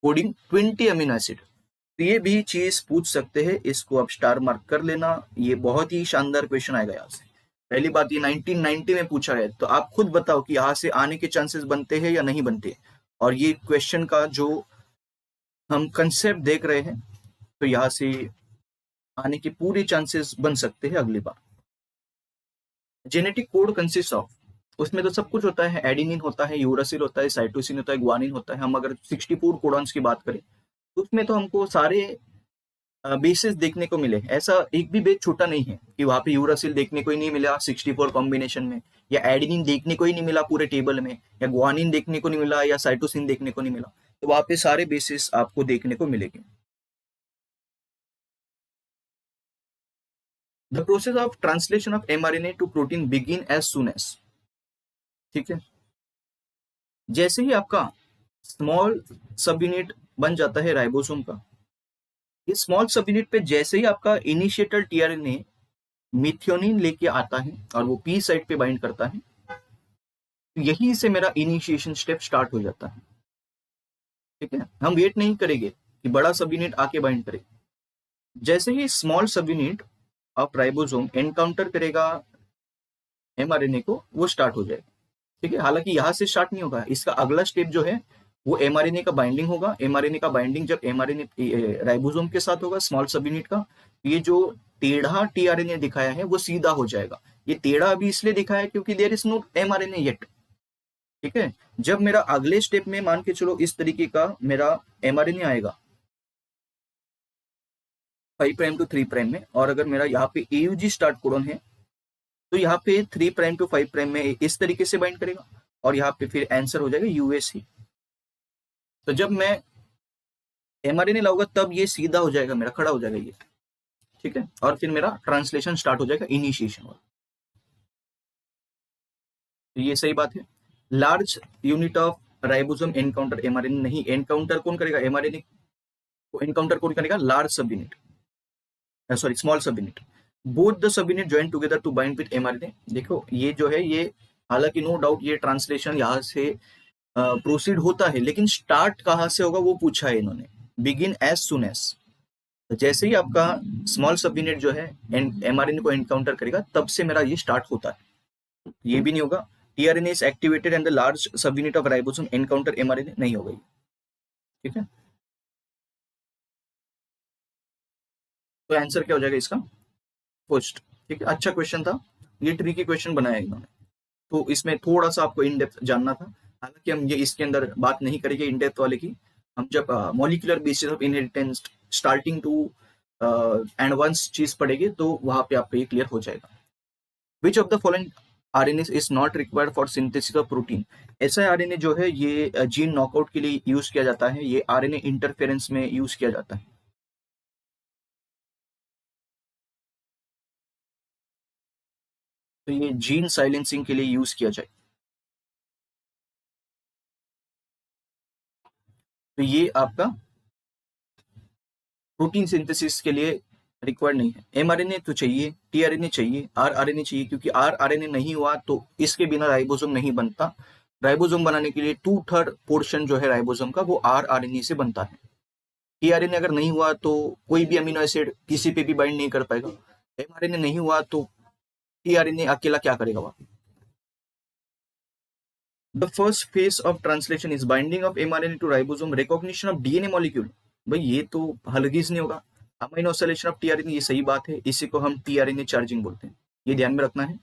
[SPEAKER 1] कोडिंग 20 अमीनो एसिड। तो ये भी चीज पूछ सकते हैं, इसको आप स्टार मार्क कर लेना। ये बहुत ही शानदार क्वेश्चन आएगा यहाँ से। पहली बात, ये 1990 में पूछा है, तो आप खुद बताओ कि यहाँ से आने के चांसेस बनते हैं या नहीं बनते। और ये क्वेश्चन का जो हम कंसेप्ट देख रहे हैं, तो यहाँ से आने के पूरे चांसेस बन सकते हैं अगली बार। जेनेटिक कोड कंसिस्ट ऑफ, उसमें तो सब कुछ होता है, एडिनिन होता है, यूरासिल होता है, साइटोसिन होता है, ग्वानिन होता है। हम अगर 64 कोडॉन्स की बात करें, तो उसमें तो हमको सारे बेसिस देखने को मिले। ऐसा एक भी बेस छोटा नहीं है कि वहां पे यूरासिल देखने को ही नहीं मिला 64 कॉम्बिनेशन में, या एडेनिन देखने को ही नहीं मिला पूरे टेबल में, या ग्वानिन देखने को नहीं मिला, या साइटोसिन देखने को नहीं मिला। तो वहां पे सारे बेसिस आपको देखने को मिलेंगे। The process of translation of mRNA to protein begin as soon as, ठीक है। जैसे ही आपका स्मॉल सब यूनिट बन जाता है राइबोसोम का, ये स्मॉल सब यूनिट पे जैसे ही आपका इनिशिएटर टीआरएनए मिथियोनिन लेके आता है और वो पी साइट पे बाइंड करता है, तो यहीं से मेरा इनिशिएशन स्टेप स्टार्ट हो जाता है, ठीक है। हम वेट नहीं करेंगे कि बड़ा सब यूनिट आके बाइंड करे। जैसे ही स्मॉल सब यूनिट ऑफ राइबोसोम एनकाउंटर करेगा एमआरएनए को, वो स्टार्ट हो जाएगा, ठीक है। हालांकि यहाँ से स्टार्ट नहीं होगा, इसका अगला स्टेप जो है वो एमआरएनए का बाइंडिंग होगा। एमआरएनए का बाइंडिंग जब एमआरएनए राइबोसोम के साथ होगा स्मॉल सब यूनिट का, ये जो टेढ़ा टीआरएनए दिखाया है वो सीधा हो जाएगा। ये टेढ़ा अभी इसलिए दिखाया है क्योंकि there is no mRNA yet, ठीक है। जब मेरा अगले स्टेप में मान के चलो इस तरीके का मेरा एमआरएनए आएगा 5 प्राइम टू 3 प्राइम में, और अगर मेरा यहाँ पे एयूजी स्टार्ट कोडन है, तो यहाँ पे 3 प्राइम टू 5 प्राइम में इस तरीके से बाइंड करेगा, और यहाँ पे फिर आंसर हो जाएगा यूएससी। तो जब मैं एमआरएनए लाऊंगा तब ये सीधा हो जाएगा, मेरा खड़ा हो जाएगा ये, ठीक है। और फिर मेरा ट्रांसलेशन स्टार्ट हो जाएगा इनिशिएशन वाला। तो ये सही बात है। Large unit of ribosome encounter mRNA नहीं, एनकाउंटर कौन करेगा एमआरएनए को, एनकाउंटर कौन करेगा, large subunit, sorry small सब unit. Both the subunit join together to bind with mRNA. देखो ये जो है, ये हालांकि नो डाउट ये ट्रांसलेशन यहाँ से प्रोसीड होता है, लेकिन स्टार्ट कहाँ से होगा वो पूछा है इन्होंने, बिगिन एज सुन एज। तो जैसे ही आपका स्मॉल सब यूनिट जो है एमआरएनए को एनकाउंटर करेगा, तब से मेरा ये स्टार्ट होता है। ये भी नहीं होगा tRNA is activated and the large सब unit of ribosome encounter mRNA, नहीं होगा, ठीक है। तो आंसर क्या हो जाएगा इसका, फर्स्ट, ठीक है। अच्छा क्वेश्चन था, ये ट्रिकी क्वेश्चन बनाया इन्होंने, तो इसमें थोड़ा सा आपको इन डेप्थ जानना था। हालांकि हम ये इसके अंदर बात नहीं करेंगे इन डेप्थ वाले की। हम जब molecular basis of inheritance starting to advance चीज पढ़ेंगे, तो वहां पे आपको ये क्लियर हो जाएगा। विच of the following RNA is not required for synthesis of protein. ऐसा आरएनए जो है ये जीन नॉकआउट के लिए यूज किया जाता है, ये आरएनए इंटरफेरेंस में यूज किया जाता है। तो ये जीन साइलेंसिंग के लिए यूज किया जाए। तो ये आपका प्रोटीन सिंथेसिस के लिए रिक्वायर्ड नहीं है। एमआरएनए तो चाहिए, टीआरएनए चाहिए, आरआरएनए चाहिए, क्योंकि आरआरएनए नहीं हुआ तो इसके बिना राइबोसोम नहीं बनता। राइबोसोम बनाने के लिए 2/3 पोर्शन जो है राइबोसोम का वो आरआरएनए से बनता है। टीआरएनए अगर नहीं हुआ तो कोई भी अमीनो एसिड किसी पे भी बाइंड नहीं कर पाएगा। एमआरएनए नहीं हुआ तो टीआरएनए अकेला क्या करेगा वहां। The first phase of translation is binding of mRNA to ribosome, recognition of DNA molecule. भाई ये तो हरगिज नहीं होगा। अमीनो एसिलेशन ऑफ टीआरएनए, ये सही बात है, इसी को हम टीआरएनए चार्जिंग बोलते हैं, ये ध्यान में रखना है।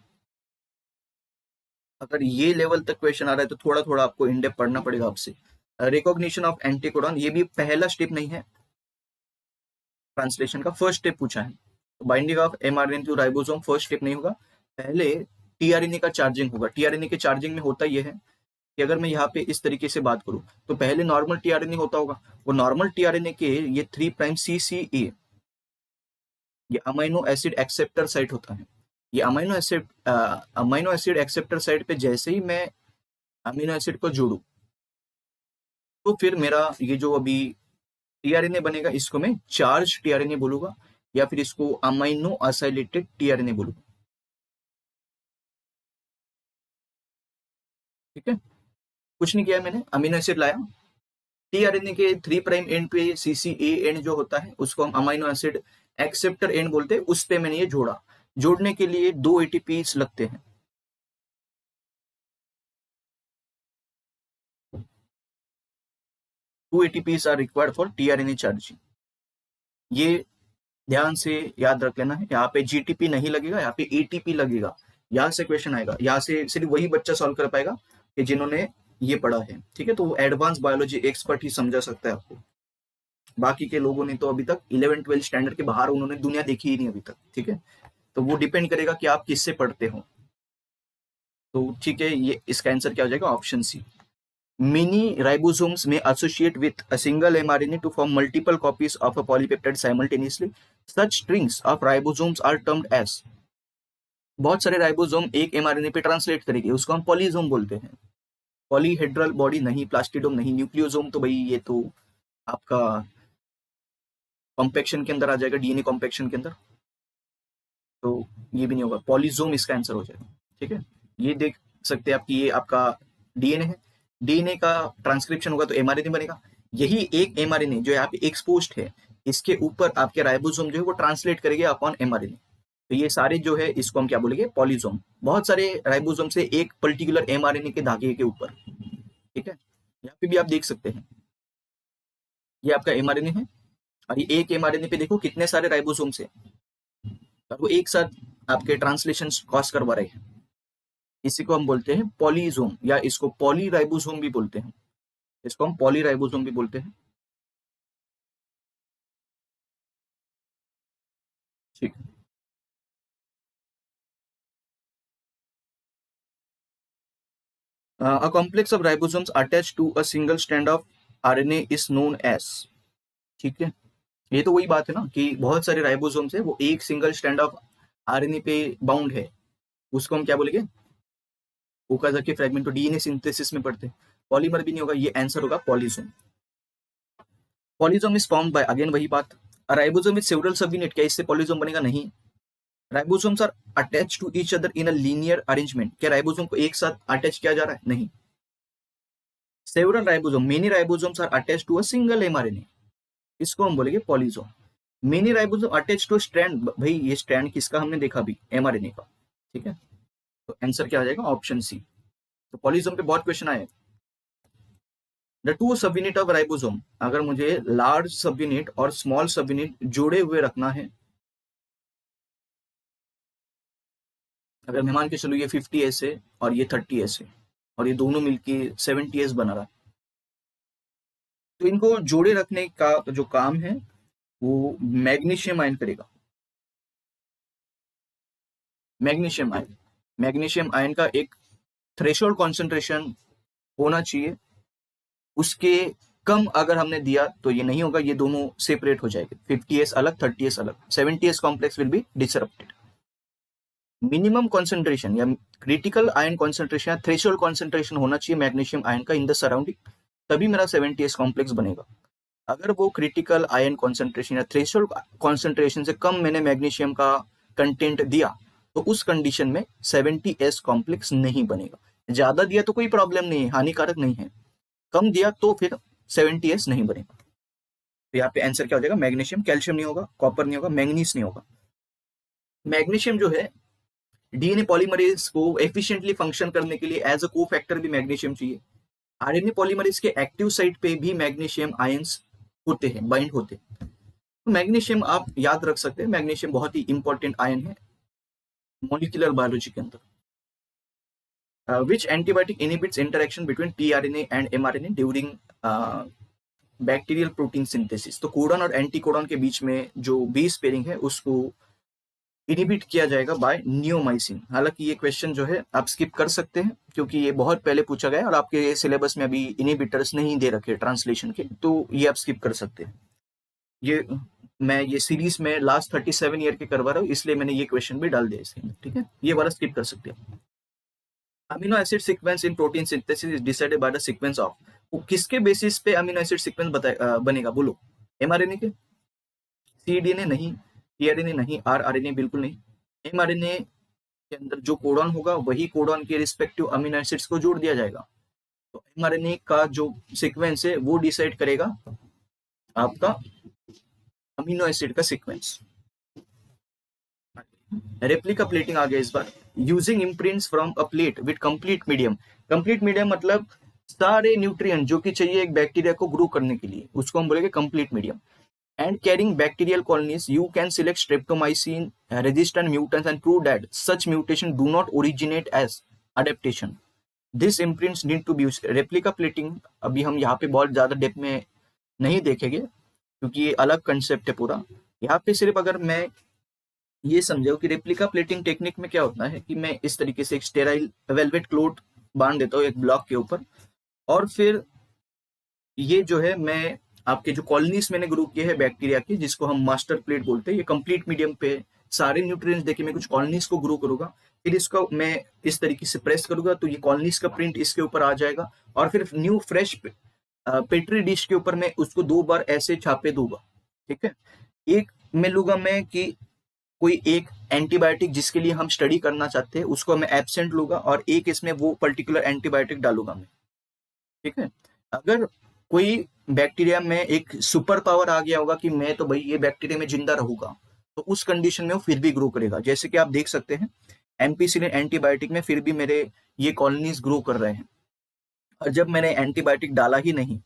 [SPEAKER 1] अगर ये लेवल तक क्वेश्चन आ रहा है तो थोड़ा थोड़ा आपको इंडेप पढ़ना पड़ेगा आपसे। रिकॉग्निशन ऑफ एंटीकोडॉन, ये भी पहला स्टेप नहीं है ट्रांसलेशन का, फर्स्ट स्टेप पूछा है। Binding of mRNA to ribosome first step नहीं होगा, पहले टीआरएनए का चार्जिंग होगा। टीआरएनए के चार्जिंग में होता यह है कि अगर मैं यहाँ पे इस तरीके से बात करूं तो पहले नॉर्मल टीआरएनए होता होगा, वो नॉर्मल टीआरएनए के ये 3 प्राइम सीसीए, ये अमीनो एसिड एक्सेप्टर साइट होता है। ये अमीनो एसिड एक्सेप्टर साइट पे जैसे ही मैं अमीनो एसिड को जोड़ू तो फिर मेरा ये जो अभी टीआरएनए बनेगा इसको मैं चार्ज टीआरएनए बोलूंगा, या फिर इसको अमीनो असाइलेटेड टीआरएनए बोलूंगा। ठीक है, कुछ नहीं किया मैंने, अमीनो एसिड लाया, टीआरएनए के 3 प्राइम एंड पे सीसीए एंड जो होता है उसको हम अमीनो एसिड एक्सेप्टर एंड बोलते हैं, उस पे मैंने ये जोड़ा। जोड़ने के लिए 2 एटीपीज लगते हैं। 2 ATPs are required for tRNA charging. ये ध्यान से याद रख लेना है, यहाँ पे जीटीपी नहीं लगेगा, यहाँ पे एटीपी लगेगा। यहाँ से क्वेश्चन आएगा, यहाँ से सिर्फ वही बच्चा सॉल्व कर पाएगा कि जिन्होंने ये पढ़ा है। ठीक है, तो वो एडवांस बायोलॉजी एक्सपर्ट ही समझा सकता है आपको। बाकी के लोगों ने तो अभी तक 11-12 स्टैंडर्ड के बाहर उन्होंने दुनिया देखी ही नहीं अभी तक। ठीक है, तो वो डिपेंड करेगा कि आप किससे पढ़ते हो। तो ठीक है, ये इसका आंसर क्या हो जाएगा, option C. Many ribosomes may associate with a single mRNA to form multiple copies of a polypeptide simultaneously. Such strings of ribosomes are termed as, बहुत सारे राइबोसोम एक एमआरएनए पे ट्रांसलेट करेंगे, उसको हम पॉलीजोम बोलते हैं। पॉलीहेड्रल बॉडी नहीं, प्लास्टिडोम नहीं, न्यूक्लियोसोम तो भाई ये तो आपका कॉम्पेक्शन के अंदर आ जाएगा, डीएनए कॉम्पेक्शन के अंदर, तो ये भी नहीं होगा, पॉलीजोम इसका आंसर हो जाएगा। ठीक है, ये देख सकते हैं आप कि ये आपका डीएनए है, डीएनए का ट्रांसक्रिप्शन होगा तो एमआरएनए बनेगा। यही एक एमआरएनए जो यहाँ पे एक्सपोज्ड है, इसके ऊपर आपके राइबोसोम जो है वो ट्रांसलेट करेंगे अपॉन एमआरएनए। तो ये सारे जो है इसको हम क्या बोलेंगे, पॉलीजोम। बहुत सारे राइबोसोम से एक पर्टिकुलर एमआरएनए के धागे के ऊपर। ठीक है, यहाँ पे भी आप देख सकते हैं, ये आपका एमआरएनए है, और ये एक एमआरएनए पे देखो कितने सारे राइबोसोम से, और वो एक साथ आपके ट्रांसलेशन कॉज करवा रहे हैं। इसी को हम बोलते हैं पॉलीजोम, या इसको पॉलीराइबोसोम भी बोलते हैं, इसको हम पॉलीराइबोसोम भी बोलते हैं। ठीक है, a complex of ribosomes attached to a single strand of RNA is known as। ठीक है, ये तो वही बात है ना कि बहुत सारे राइबोसोम्स है वो एक सिंगल स्ट्रैंड ऑफ आरएनए पे बाउंड है, उसको हम क्या बोलेंगे, ओकाज़की फ्रेगमेंट। तो डीएनए सिंथेसिस में पढ़ते हैं, पॉलीमर भी नहीं होगा, ये आंसर होगा polysome. Polysome is formed by, again वही बात, ribosome with several sub unit, क्या इससे पॉलीजोम बनेगा, नहीं। Ribosomes are attached to each other in a linear arrangement, क्या राइबोसोम को एक साथ अटैच किया जा रहा है, नहीं। Several ribosome, many ribosomes are attached to a single mRNA, इसको हम बोलेंगे polysome. Many ribosome attach to strand, भाई ये स्ट्रैंड किसका हमने देखा अभी, एमआरएनए का। ठीक है, तो आंसर क्या आ जाएगा, ऑप्शन सी। तो पॉलीजोम पे बहुत क्वेश्चन आए। द टू सब यूनिट ऑफ राइबोसोम, अगर मुझे लार्ज सब यूनिट और स्मॉल सब यूनिट जोड़े हुए रखना है, अगर मैं मान के चलूँ ये 50s है और ये 30s है और ये दोनों मिलके 70s बना रहा है, तो इनको जोड़े रखने का जो काम है वो मैग्नीशियम आयन करेगा, मैग्नीशियम आयन। मैग्नीशियम आयन का एक थ्रेशोल्ड कॉन्सेंट्रेशन होना चाहिए, उसके कम अगर हमने दिया तो ये नहीं होगा, ये दोनों सेपरेट हो जाएंगे, 50s अलग 30s अलग, 70s complex will be disrupted. Minimum concentration या क्रिटिकल आयन कॉन्सेंट्रेशन या थ्रेशोल्ड कॉन्सेंट्रेशन होना चाहिए मैग्नीशियम आयन का इन द सराउंडिंग, तभी मेरा 70s कॉम्प्लेक्स बनेगा। अगर वो क्रिटिकल आयन कॉन्सेंट्रेशन या थ्रेशोल्ड कॉन्सेंट्रेशन से कम मैंने मैग्नीशियम का कंटेंट दिया तो उस कंडीशन में 70s कॉम्प्लेक्स नहीं बनेगा। ज्यादा दिया तो कोई प्रॉब्लम नहीं है, हानिकारक नहीं है, कम दिया तो फिर 70s नहीं बनेगा। तो यहाँ पे आंसर क्या हो जाएगा, मैग्नीशियम। कैल्शियम नहीं होगा, कॉपर नहीं होगा, मैंगनीज नहीं होगा। मैग्नीशियम जो है डीएनए पॉलीमरेज को एफिशिएंटली फंक्शन करने के लिए एज अ कोफैक्टर भी मैग्नीशियम चाहिए। आरएनए पॉलीमरेज के एक्टिव साइट पे भी मैग्नीशियम आयंस होते हैं, बाइंड होते हैं। तो मैग्नीशियम आप याद रख सकते हैं, मैग्नीशियम बहुत ही इंपॉर्टेंट आयन है मॉलिक्यूलर बायोलॉजी के अंदर। which antibiotic inhibits interaction between tRNA and mRNA during bacterial protein synthesis. तो कोडॉन और एंटीकोडॉन के बीच में जो बेस पेयरिंग है उसको इनिबिट किया जाएगा बाय नियोमाइसिन। हालांकि ये क्वेश्चन जो है आप स्किप कर सकते हैं क्योंकि ये बहुत पहले पूछा गया और आपके सिलेबस में अभी इनिबिटर्स नहीं दे रखे ट्रांसलेशन के, तो ये आप स्किप कर सकते हैं। ये सीरीज में लास्ट 37 ईयर के करवा रहा हूँ, इसलिए मैंने ये क्वेश्चन भी डाल दिया इसमें, ठीक है। ये वाला स्किप कर सकते हैं। Amino acid sequence in protein synthesis is decided by the sequence of, किसके बेसिस पे अमीनो एसिड सीक्वेंस बनेगा बोलो, एमआरएनए के, सीडीएनए नहीं, टीआरएनए नहीं, आरआरएनए बिल्कुल नहीं। एमआरएनए के अंदर जो कोडॉन होगा वही कोडॉन के रिस्पेक्टिव अमीनो एसिड्स को जोड़ दिया जाएगा। तो एमआरएनए का जो सीक्वेंस है वो डिसाइड करेगा आपका अमीनो एसिड का सीक्वेंस। रेप्लिका प्लेटिंग आ गया इस बार। Using imprints from a plate with complete medium. Complete medium मतलब सारे न्यूट्रिएंट जो कि चाहिए एक बैक्टीरिया को ग्रो करने के लिए, उसको हम बोलेंगे complete medium. And carrying bacterial colonies, you can select streptomycin resistant mutants and prove that such mutation do not originate as adaptation. This imprints need to be used. Replica plating अभी हम यहाँ पे बहुत ज्यादा डेप्थ में नहीं देखेंगे क्योंकि ये अलग कंसेप्ट है पूरा। यहाँ पे सिर्फ अगर मैं ये समझो कि रेप्लिका प्लेटिंग टेक्निक में क्या होता है कि मैं इस तरीके से एक स्टेराइल वेलवेट क्लोथ बांध देता हूँ एक ब्लॉक के ऊपर, और फिर ये जो है मैं आपके जो कॉलोनीज मैंने ग्रो किए हैं बैक्टीरिया की, जिसको हम मास्टर प्लेट बोलते हैं, ये कंप्लीट मीडियम पे सारे न्यूट्रिएंट्स देके मैं कुछ कॉलोनीज को ग्रो करूंगा, फिर इसको मैं इस तरीके से प्रेस करूंगा तो ये कॉलोनीज का प्रिंट इसके ऊपर आ जाएगा, और फिर न्यू फ्रेश पेट्री डिश के ऊपर मैं उसको 2 बार ऐसे छापे दूंगा, ठीक है। एक मैं लूंगा मैं कि कोई एक एंटीबायोटिक जिसके लिए हम स्टडी करना चाहते हैं उसको मैं एब्सेंट लूंगा, और एक इसमें वो पर्टिकुलर एंटीबायोटिक डालूंगा मैं, ठीक है। अगर कोई बैक्टीरिया में एक सुपर पावर आ गया होगा कि मैं तो भाई ये बैक्टीरिया में जिंदा रहूंगा, तो उस कंडीशन में वो फिर भी ग्रो करेगा। जैसे कि आप देख सकते हैं एम्पिसिलिन एंटीबायोटिक में फिर भी मेरे ये कॉलोनीज ग्रो कर रहे हैं, और जब मैंने एंटीबायोटिक डाला ही नहीं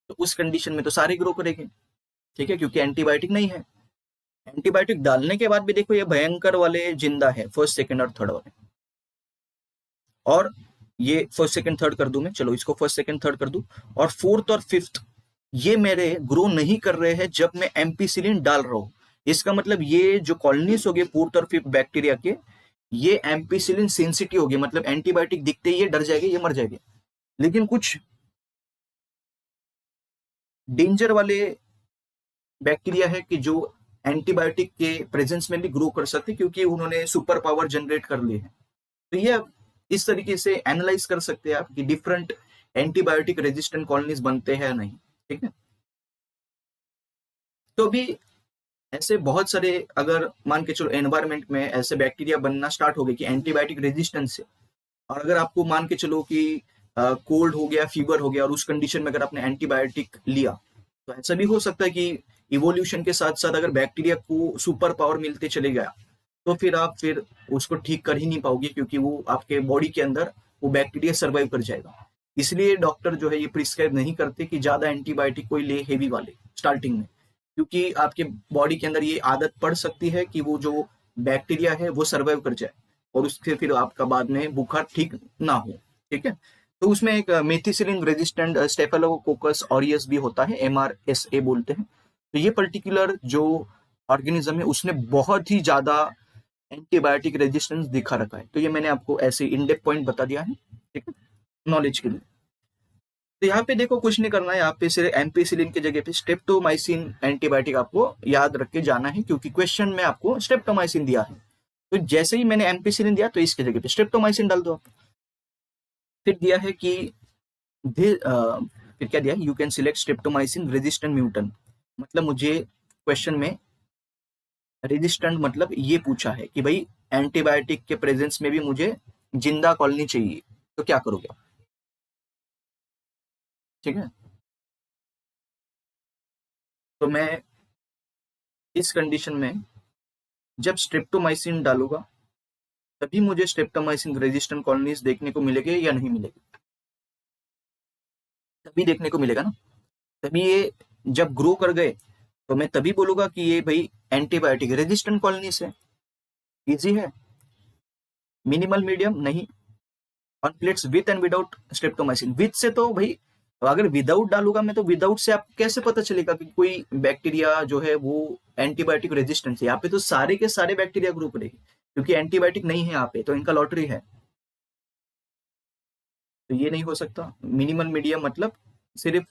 [SPEAKER 1] तो उस कंडीशन में तो सारे ग्रो करेंगे, ठीक है, क्योंकि एंटीबायोटिक नहीं है। एंटीबायोटिक डालने के बाद भी देखो ये भयंकर वाले जिंदा है, फर्स्ट सेकंड और थर्ड वाले, और ये फर्स्ट सेकंड थर्ड कर दूं मैं, चलो इसको फर्स्ट सेकंड थर्ड कर दूं, और फोर्थ और फिफ्थ ये मेरे ग्रो नहीं कर रहे हैं जब मैं एम्पिसिलिन डाल रहा हूं। इसका मतलब ये जो कॉलोनीज हो गए फोर्थ और फिफ्थ बैक्टीरिया के, ये एम्पिसिलिन सेंसिटिव हो गए, मतलब एंटीबायोटिक दिखते ही ये डर जाएंगे, ये मर जाएंगे। लेकिन कुछ डेंजर वाले बैक्टीरिया है कि जो एंटीबायोटिक के प्रेजेंस में भी ग्रो कर सकते क्योंकि उन्होंने सुपर पावर जनरेट कर ली है। तो ये इस तरीके से एनालाइज कर सकते हैं आप कि डिफरेंट एंटीबायोटिक रेजिस्टेंट कॉलोनीज बनते हैं या नहीं, ठीक है। तो भी ऐसे बहुत सारे, अगर मान के चलो एनवायरमेंट में ऐसे बैक्टीरिया बनना स्टार्ट हो गए कि एंटीबायोटिक रेजिस्टेंस से, और अगर आपको मान के चलो कि कोल्ड हो गया, फीवर हो गया, और उस कंडीशन में अगर आपने एंटीबायोटिक लिया, तो ऐसा भी हो सकता है कि इवोल्यूशन के साथ साथ अगर बैक्टीरिया को सुपर पावर मिलते चले गया तो फिर आप फिर उसको ठीक कर ही नहीं पाओगे, क्योंकि वो आपके बॉडी के अंदर वो बैक्टीरिया सर्वाइव कर जाएगा। इसलिए डॉक्टर जो है ये प्रिस्क्राइब नहीं करते कि ज्यादा एंटीबायोटिक कोई ले हेवी वाले स्टार्टिंग में, क्योंकि आपके बॉडी के अंदर ये आदत पड़ सकती है कि वो जो बैक्टीरिया है वो सर्वाइव कर जाए और उससे फिर आपका बाद में बुखार ठीक ना हो, ठीक है। तो उसमें एक मेथिसिलिन रेजिस्टेंट स्टेफिलोकोकस ऑरियस भी होता है, MRSA बोलते हैं। तो ये पर्टिकुलर जो ऑर्गेनिज्म है उसने बहुत ही ज्यादा एंटीबायोटिक रेजिस्टेंस दिखा रखा है। तो ये मैंने आपको ऐसे इनडेप्थ पॉइंट बता दिया है, ठीक है, नॉलेज के लिए। तो यहाँ पे देखो कुछ नहीं करना है, यहाँ पे सिर्फ एम्पिसिलिन की जगह पे स्ट्रेप्टोमाइसिन एंटीबायोटिक आपको याद रख के जाना है, क्योंकि क्वेश्चन में आपको स्ट्रेप्टोमाइसिन दिया है। तो जैसे ही मैंने एम्पिसिलिन दिया तो इसके जगह पे स्ट्रेप्टोमाइसिन डाल दो आप। फिर दिया है कि फिर क्या दिया है, you can select streptomycin resistant mutant. मतलब मुझे क्वेश्चन में रेजिस्टेंट मतलब ये पूछा है कि भाई एंटीबायोटिक के प्रेजेंस में भी मुझे जिंदा कॉलोनी चाहिए, तो क्या करोगे आप? ठीक है, तो मैं इस कंडीशन में जब स्ट्रेप्टोमाइसिन डालूंगा तभी मुझे स्ट्रेप्टोमाइसिन रेजिस्टेंट कॉलोनीज देखने को मिलेंगे या नहीं मिलेगी? तभी देखने को मिलेगा ना। तभी ये जब ग्रो कर गए तो मैं तभी बोलूंगा कि ये भाई एंटीबायोटिक रेजिस्टेंट कॉलोनीज है। इजी है। मिनिमल मीडियम नहीं, conflicts with and without streptomycin. With से तो भाई अगर विदाउट डालूंगा मैं तो विदाउट से आपको कैसे पता चलेगा कि कोई बैक्टीरिया जो है वो एंटीबायोटिक रेजिस्टेंट है? यहाँ पे तो सारे के सारे बैक्टीरिया ग्रो करेगी, क्योंकि एंटीबायोटिक नहीं है यहाँ पे, तो इनका लॉटरी है। तो ये नहीं हो सकता। मिनिमल मीडियम मतलब सिर्फ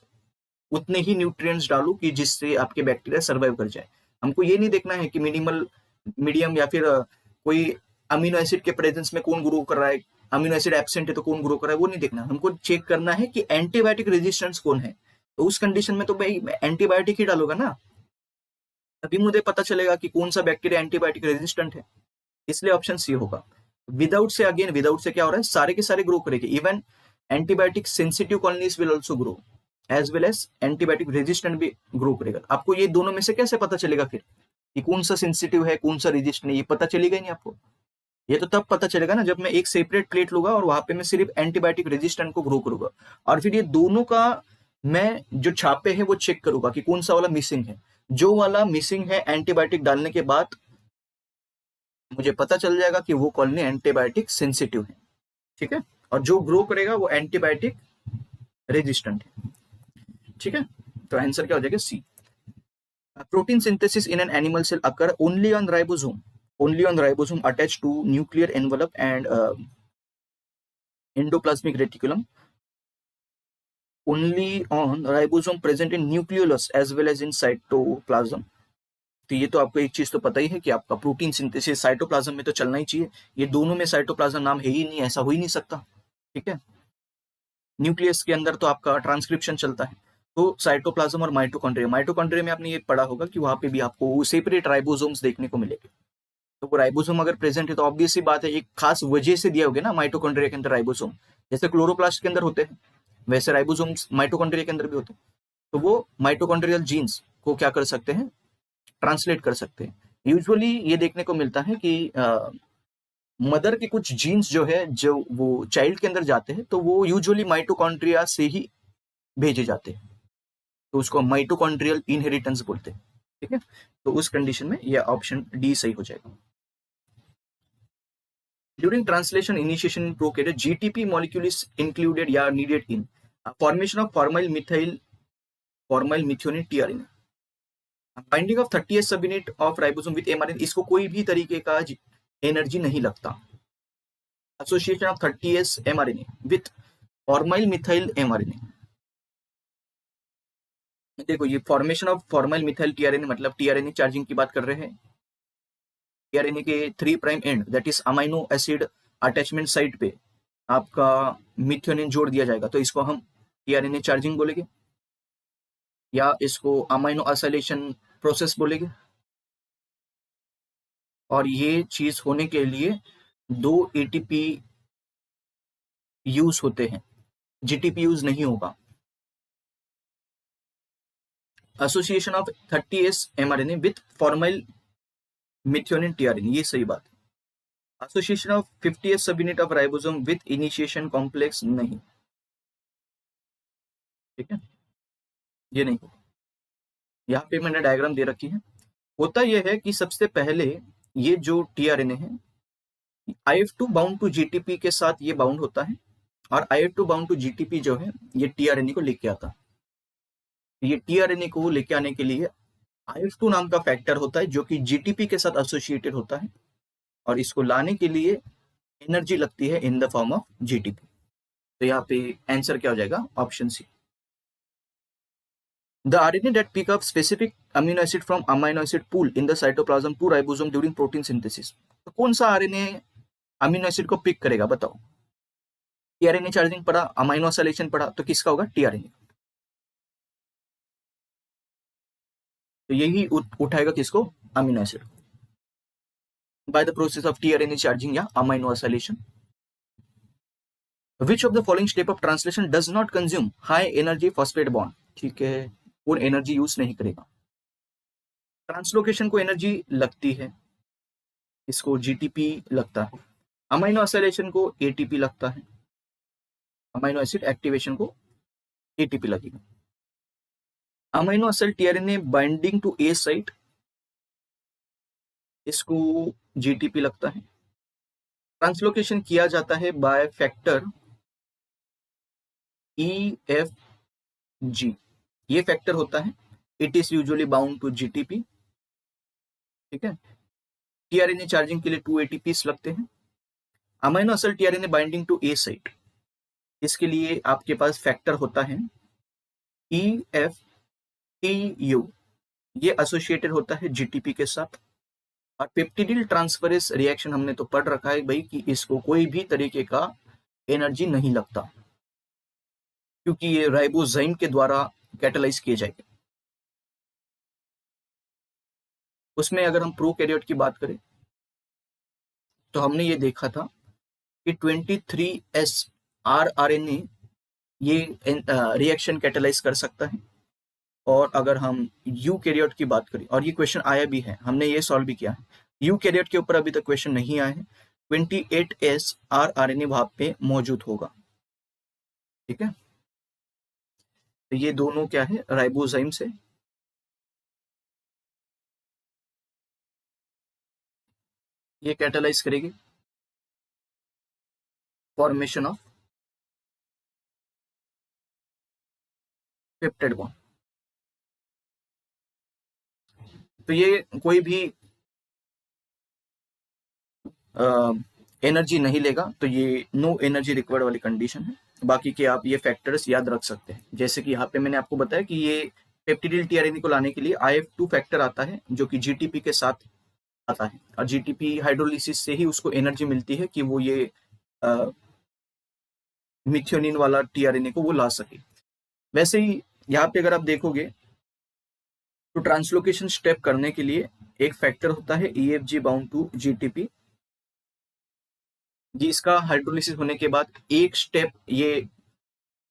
[SPEAKER 1] उतने ही न्यूट्रिएंट्स डालू कि जिससे आपके बैक्टीरिया सर्वाइव कर जाए। हमको ये नहीं देखना है कि मिनिमल मीडियम या फिर कोई अमीनो एसिड के प्रेजेंस में कौन ग्रो कर रहा है, अमीनो एसिड एब्सेंट है तो कौन ग्रो कर रहा है, वो नहीं देखना। हमको चेक करना है कि एंटीबायोटिक रेजिस्टेंस कौन है। तो उस कंडीशन में तो भाई एंटीबायोटिक ही डालूंगा ना, तभी मुझे पता चलेगा कि कौन सा बैक्टीरिया एंटीबायोटिक रेजिस्टेंट है। इसलिए ऑप्शन सी होगा। विदाउट से, अगेन विदाउट से क्या हो रहा है, सारे के सारे ग्रो करेंगे। Even antibiotic sensitive colonies will also grow as well as antibiotic resistant भी ग्रो करेगा। आपको ये दोनों में से कैसे पता चलेगा फिर कि कौन सा सेंसिटिव है कौन सा रेजिस्टेंट है? ये पता चलेगा ही नहीं आपको। ये तो तब पता चलेगा ना जब मैं एक सेपरेट प्लेट लूंगा और वहां पे मैं सिर्फ एंटीबायोटिक रेजिस्टेंट को ग्रो करूंगा, और फिर ये दोनों का मैं जो छापे हैं वो चेक करूंगा कि कौन सा वाला मिसिंग है। जो वाला मिसिंग है एंटीबायोटिक डालने के बाद मुझे पता चल जाएगा कि वो कॉलोनी एंटीबायोटिक सेंसिटिव है, ठीक है, और जो ग्रो करेगा वो एंटीबायोटिक रेजिस्टेंट है, ठीक है। तो आंसर क्या हो जाएगा, C. Protein synthesis in an animal cell occur only on ribosome attached to nuclear envelope and endoplasmic reticulum, only on ribosome present in nucleolus as well as in cytoplasm। तो ये तो आपको एक चीज तो पता ही है कि आपका प्रोटीन सिंथेसिस साइटोप्लाज्म में तो चलना ही चाहिए। ये दोनों में साइटोप्लाज्म नाम है ही नहीं, ऐसा हो ही नहीं सकता, ठीक है। न्यूक्लियस के अंदर तो आपका ट्रांसक्रिप्शन चलता है। तो साइटोप्लाज्म और माइटोकॉन्ड्रिया में आपने ये पढ़ा होगा कि वहां पे भी आपको सेपरेट राइबोसोम्स देखने को मिलेंगे। तो वो राइबोसोम अगर प्रेजेंट है तो ऑब्वियस सी बात है एक खास वजह से दिया होगा ना माइटोकॉन्ड्रिया के अंदर राइबोसोम। जैसे क्लोरोप्लास्ट के अंदर होते हैं वैसे राइबोसोम्स माइटोकॉन्ड्रिया के अंदर भी होते हैं। तो वो माइटोकॉन्ड्रियल जीन्स को क्या कर सकते हैं, ट्रांसलेट कर सकते हैं। यूजुअली ये देखने को मिलता है कि मदर के कुछ जीन्स जो है जो वो चाइल्ड के अंदर जाते हैं तो वो यूजुअली माइटोकॉन्ड्रिया से ही भेजे जाते हैं, तो उसको माइटोकॉन्ड्रियल इनहेरिटेंस बोलते हैं, ठीक है। तो उस कंडीशन में ये ऑप्शन डी सही हो जाएगा। During translation initiation in prokaryote GTP molecule is included या needed in formation of formyl methionine tRNA, binding of 30S sub unit of ribosome with mRNA. इसको कोई भी तरीके का एनर्जी नहीं लगता। Association of 30S mRNA with formyl methyl mRNA. देखो ये formation of formyl methyl tRNA मतलब टीआरएनए चार्जिंग की बात कर रहे हैं। टीआरएनए के 3 prime end that is amino acid attachment site पे आपका मिथ्योनिन जोड़ दिया जाएगा, तो इसको हम टीआरएनए चार्जिंग बोलेंगे या इसको अमाइनो एसिलेशन प्रोसेस बोलेंगे। और ये चीज होने के लिए 2 एटीपी यूज होते हैं, जीटीपी यूज नहीं होगा। Association of 30S mRNA with formyl methionine tRNA, ये सही बात है। एसोसिएशन ऑफ 50S सब unit of ribosome with initiation complex नहीं, ठीक है, ये नहीं होगा। यहाँ पे मैंने डायग्राम दे रखी है। होता यह है कि सबसे पहले ये जो टीआरएनए है IF2 बाउंड टू जीटीपी के साथ ये बाउंड होता है, और IF2 बाउंड टू जीटीपी जो है ये टीआरएनए को लेके आता है। ये टीआरएनए को लेके आने के लिए IF2 नाम का फैक्टर होता है जो कि जीटीपी के साथ एसोसिएटेड होता है, और इसको लाने के लिए एनर्जी लगती है in the form of GTP. तो यहाँ पे आंसर क्या हो जाएगा, option C. The RNA that pick up specific amino acid from amino acid pool in the cytoplasm to ribosome during protein synthesis। तो कौन सा आरएनए अमीनो एसिड को पिक करेगा बताओ। टीआरएनए चार्जिंग पढ़ा, अमाइनो एसिलेशन पढ़ा, तो किसका होगा, टीआरएनए। तो यही उठाएगा किसको, amino acid, by the process of tRNA charging या amino acylation. Which of the following step of translation does not consume high energy phosphate bond। ठीक है, वो एनर्जी यूज नहीं करेगा। ट्रांसलोकेशन को एनर्जी लगती है, इसको जीटीपी लगता है। अमाइनो एसिलेशन को एटीपी लगता है, अमाइनो एसिड एक्टिवेशन को एटीपी लगेगा। Amino acid tRNA binding to A site, इसको जीटीपी लगता है। ट्रांसलोकेशन किया जाता है बाय फैक्टर EFG, ये फैक्टर होता है, it is usually bound to GTP. ठीक है, टीआरएनए चार्जिंग के लिए 2 ATPs लगते हैं। Amino acid tRNA binding to A site, इसके लिए आपके पास फैक्टर होता है EFTU, ये एसोसिएटेड होता है जीटीपी के साथ। और पेप्टिडिल ट्रांसफरेस रिएक्शन हमने तो पढ़ रखा है भाई कि इसको कोई भी तरीके का एनर्जी नहीं लगता, क्योंकि ये राइबोजाइम के द्वारा कैटालाइज किए जाएंगे। उसमें अगर हम प्रोकैरियोट की बात करें तो हमने ये देखा था कि 23S rRNA ये रिएक्शन कैटालाइज कर सकता है। और अगर हम यूकैरियोट की बात करें, और ये क्वेश्चन आया भी है, हमने ये सॉल्व भी किया है, यूकैरियोट के ऊपर अभी तक क्वेश्चन नहीं आया है, 28S rRNA वहां पे मौजूद होगा। ठीक है, तो ये दोनों क्या है, राइबोजाइम से ये कैटालाइज करेगी फॉर्मेशन ऑफ पेप्टाइड बॉन्ड। तो ये कोई भी एनर्जी नहीं लेगा, तो ये नो एनर्जी रिक्वायर्ड वाली कंडीशन है। बाकी के आप ये फैक्टर्स याद रख सकते हैं, जैसे कि यहाँ पे मैंने आपको बताया कि ये पेप्टिडिल टीआरएनए को लाने के लिए IF2 फैक्टर आता है, जो कि जीटीपी के साथ आता है, और जीटीपी हाइड्रोलिसिस से ही उसको एनर्जी मिलती है कि वो ये मिथ्योनिन वाला टीआरएनए को वो ला सके। वैसे ही यहाँ पे अगर आप देखोगे तो ट्रांसलोकेशन स्टेप करने के लिए एक फैक्टर होता है EFG बाउंड टू जीटीपी, जिसका हाइड्रोलिसिस होने के बाद एक स्टेप ये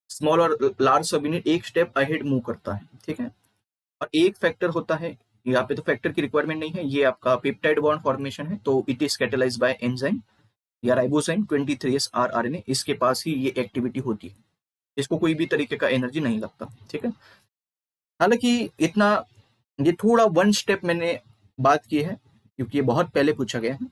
[SPEAKER 1] स्मॉल और लार्ज सब यूनिट एक स्टेप अहेड मूव करता है। ठीक है, और एक फैक्टर होता है, यहाँ पे तो फैक्टर की रिक्वायरमेंट नहीं है, ये आपका पेप्टाइड बॉन्ड फॉर्मेशन है, तो it is catalysed bye enzyme या राइबोजाइम 23S rRNA, इसके पास ही ये एक्टिविटी होती है, इसको कोई भी तरीके का एनर्जी नहीं लगता। ठीक है, हालांकि इतना ये थोड़ा वन स्टेप मैंने बात की है क्योंकि ये बहुत पहले पूछा गया है,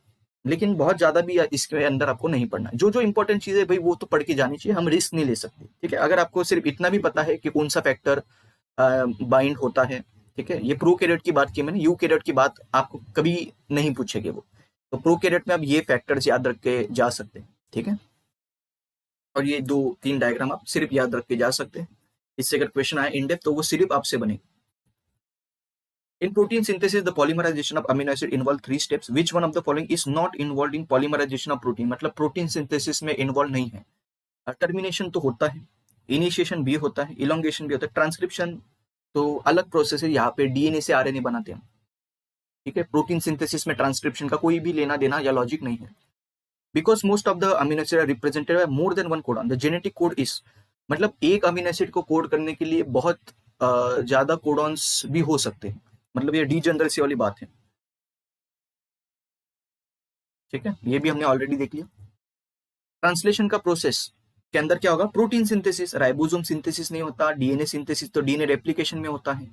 [SPEAKER 1] लेकिन बहुत ज्यादा भी इसके अंदर आपको नहीं पढ़ना। जो जो इंपॉर्टेंट चीज है भाई वो तो पढ़ के जानी चाहिए, हम रिस्क नहीं ले सकते। ठीक है, अगर आपको सिर्फ इतना भी पता है कि कौन सा फैक्टर बाइंड होता है, ठीक है, ये प्रोकैरियोट की बात की मैंने, यूकैरियोट की बात आपको कभी नहीं पूछेंगे वो, तो प्रोकैरियोट में आप ये फैक्टर्स याद रख के जा सकते हैं। ठीक है, और ये 2-3 डायग्राम आप सिर्फ याद रख के जा सकते हैं, इससे अगर क्वेश्चन आए इन डेप्थ तो वो सिर्फ आपसे बनेगा। In protein synthesis, the polymerization of amino acid involve 3 steps. Which one of the following is not involved in polymerization of protein? मतलब प्रोटीन सिंथेसिस में इन्वॉल्व नहीं है। टर्मिनेशन तो होता है, इनिशिएशन भी होता है, इलोंगेशन भी होता है, ट्रांसक्रिप्शन तो अलग प्रोसेस है, यहाँ पे डीएनए से आरएनए बनाते हैं। ठीक है, प्रोटीन सिंथेसिस में ट्रांसक्रिप्शन का कोई भी लेना देना या लॉजिक नहीं है। Because most of the amino acid are represented by more than one codon, the genetic code is, मतलब एक अमीनो एसिड को कोड करने के लिए बहुत ज्यादा कोडॉन्स भी हो सकते हैं, मतलब ये डीजनरेसी वाली बात है। ठीक है, ये भी हमने ऑलरेडी देख लिया। ट्रांसलेशन का प्रोसेस के अंदर क्या होगा, प्रोटीन सिंथेसिस, राइबोसोम सिंथेसिस नहीं होता, डीएनए सिंथेसिस तो डीएनए रेप्लिकेशन में होता है।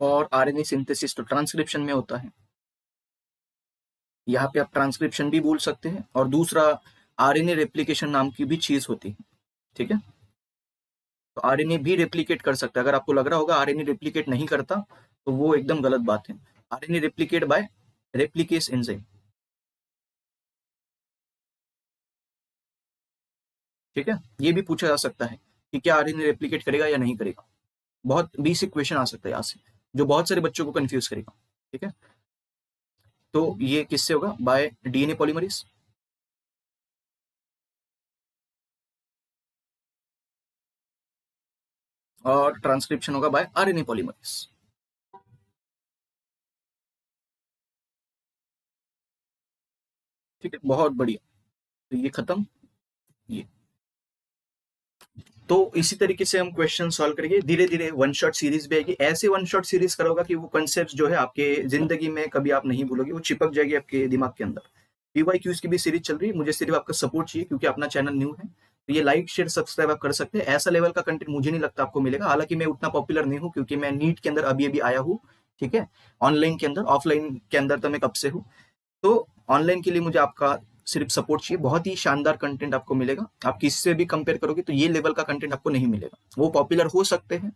[SPEAKER 1] और आरएनए सिंथेसिस तो ट्रांसक्रिप्शन में होता है। यहाँ पे आप ट्रांसक्रिप्शन भी बोल सकते हैं, और दूसरा आरएनए रेप्लिकेशन नाम की भी चीज होती है। ठीक है, तो आरएनए भी रेप्लिकेट कर सकता है। अगर आपको लग रहा होगा आरएनए रेप्लिकेट नहीं करता तो वो एकदम गलत बात है। RNA replicate by replicase enzyme. ठीक है, ये भी पूछा जा सकता है कि क्या आरएनए रेप्लिकेट करेगा या नहीं करेगा। बहुत बेसिक क्वेश्चन आ सकता है यहाँ से, जो बहुत सारे बच्चों को कंफ्यूज करेगा। ठीक है, तो ये किससे होगा? Bye DNA polymerase. और ट्रांसक्रिप्शन होगा बाय आरएनए पॉलीमरेज। ठीक है, बहुत बढ़िया। तो ये खत्म। ये तो इसी तरीके से हम क्वेश्चन सॉल्व करेंगे धीरे धीरे। वन शॉट सीरीज भी आएगी, ऐसे वन शॉट सीरीज करोगा कि वो कंसेप्ट जो है आपके जिंदगी में कभी आप नहीं भूलोगे, वो चिपक जाएगी आपके दिमाग के अंदर। पीवाईक्यूज की भी सीरीज चल रही है, मुझे सिर्फ आपका सपोर्ट चाहिए क्योंकि अपना चैनल न्यू है। तो ये लाइक शेयर सब्सक्राइब आप कर सकते हैं। ऐसा लेवल का कंटेंट मुझे नहीं लगता आपको मिलेगा, हालांकि मैं उतना पॉपुलर नहीं हूँ क्योंकि मैं नीट के अंदर अभी अभी आया हूँ। ठीक है, ऑनलाइन के अंदर, ऑफलाइन के अंदर तो मैं कब से हूँ। तो ऑनलाइन के लिए मुझे आपका सिर्फ सपोर्ट चाहिए। बहुत ही शानदार कंटेंट आपको मिलेगा। आप किससे भी कंपेयर करोगे तो ये लेवल का कंटेंट आपको नहीं मिलेगा। वो पॉपुलर हो सकते हैं,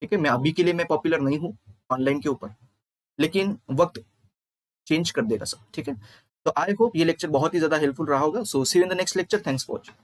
[SPEAKER 1] ठीक है, मैं अभी के लिए मैं पॉपुलर नहीं हूँ ऑनलाइन के ऊपर, लेकिन वक्त चेंज कर देगा सब। ठीक है, तो आई होप ये लेक्चर बहुत ही ज्यादा हेल्पफुल रहा होगा। So see you in the next lecture. Thanks for watching.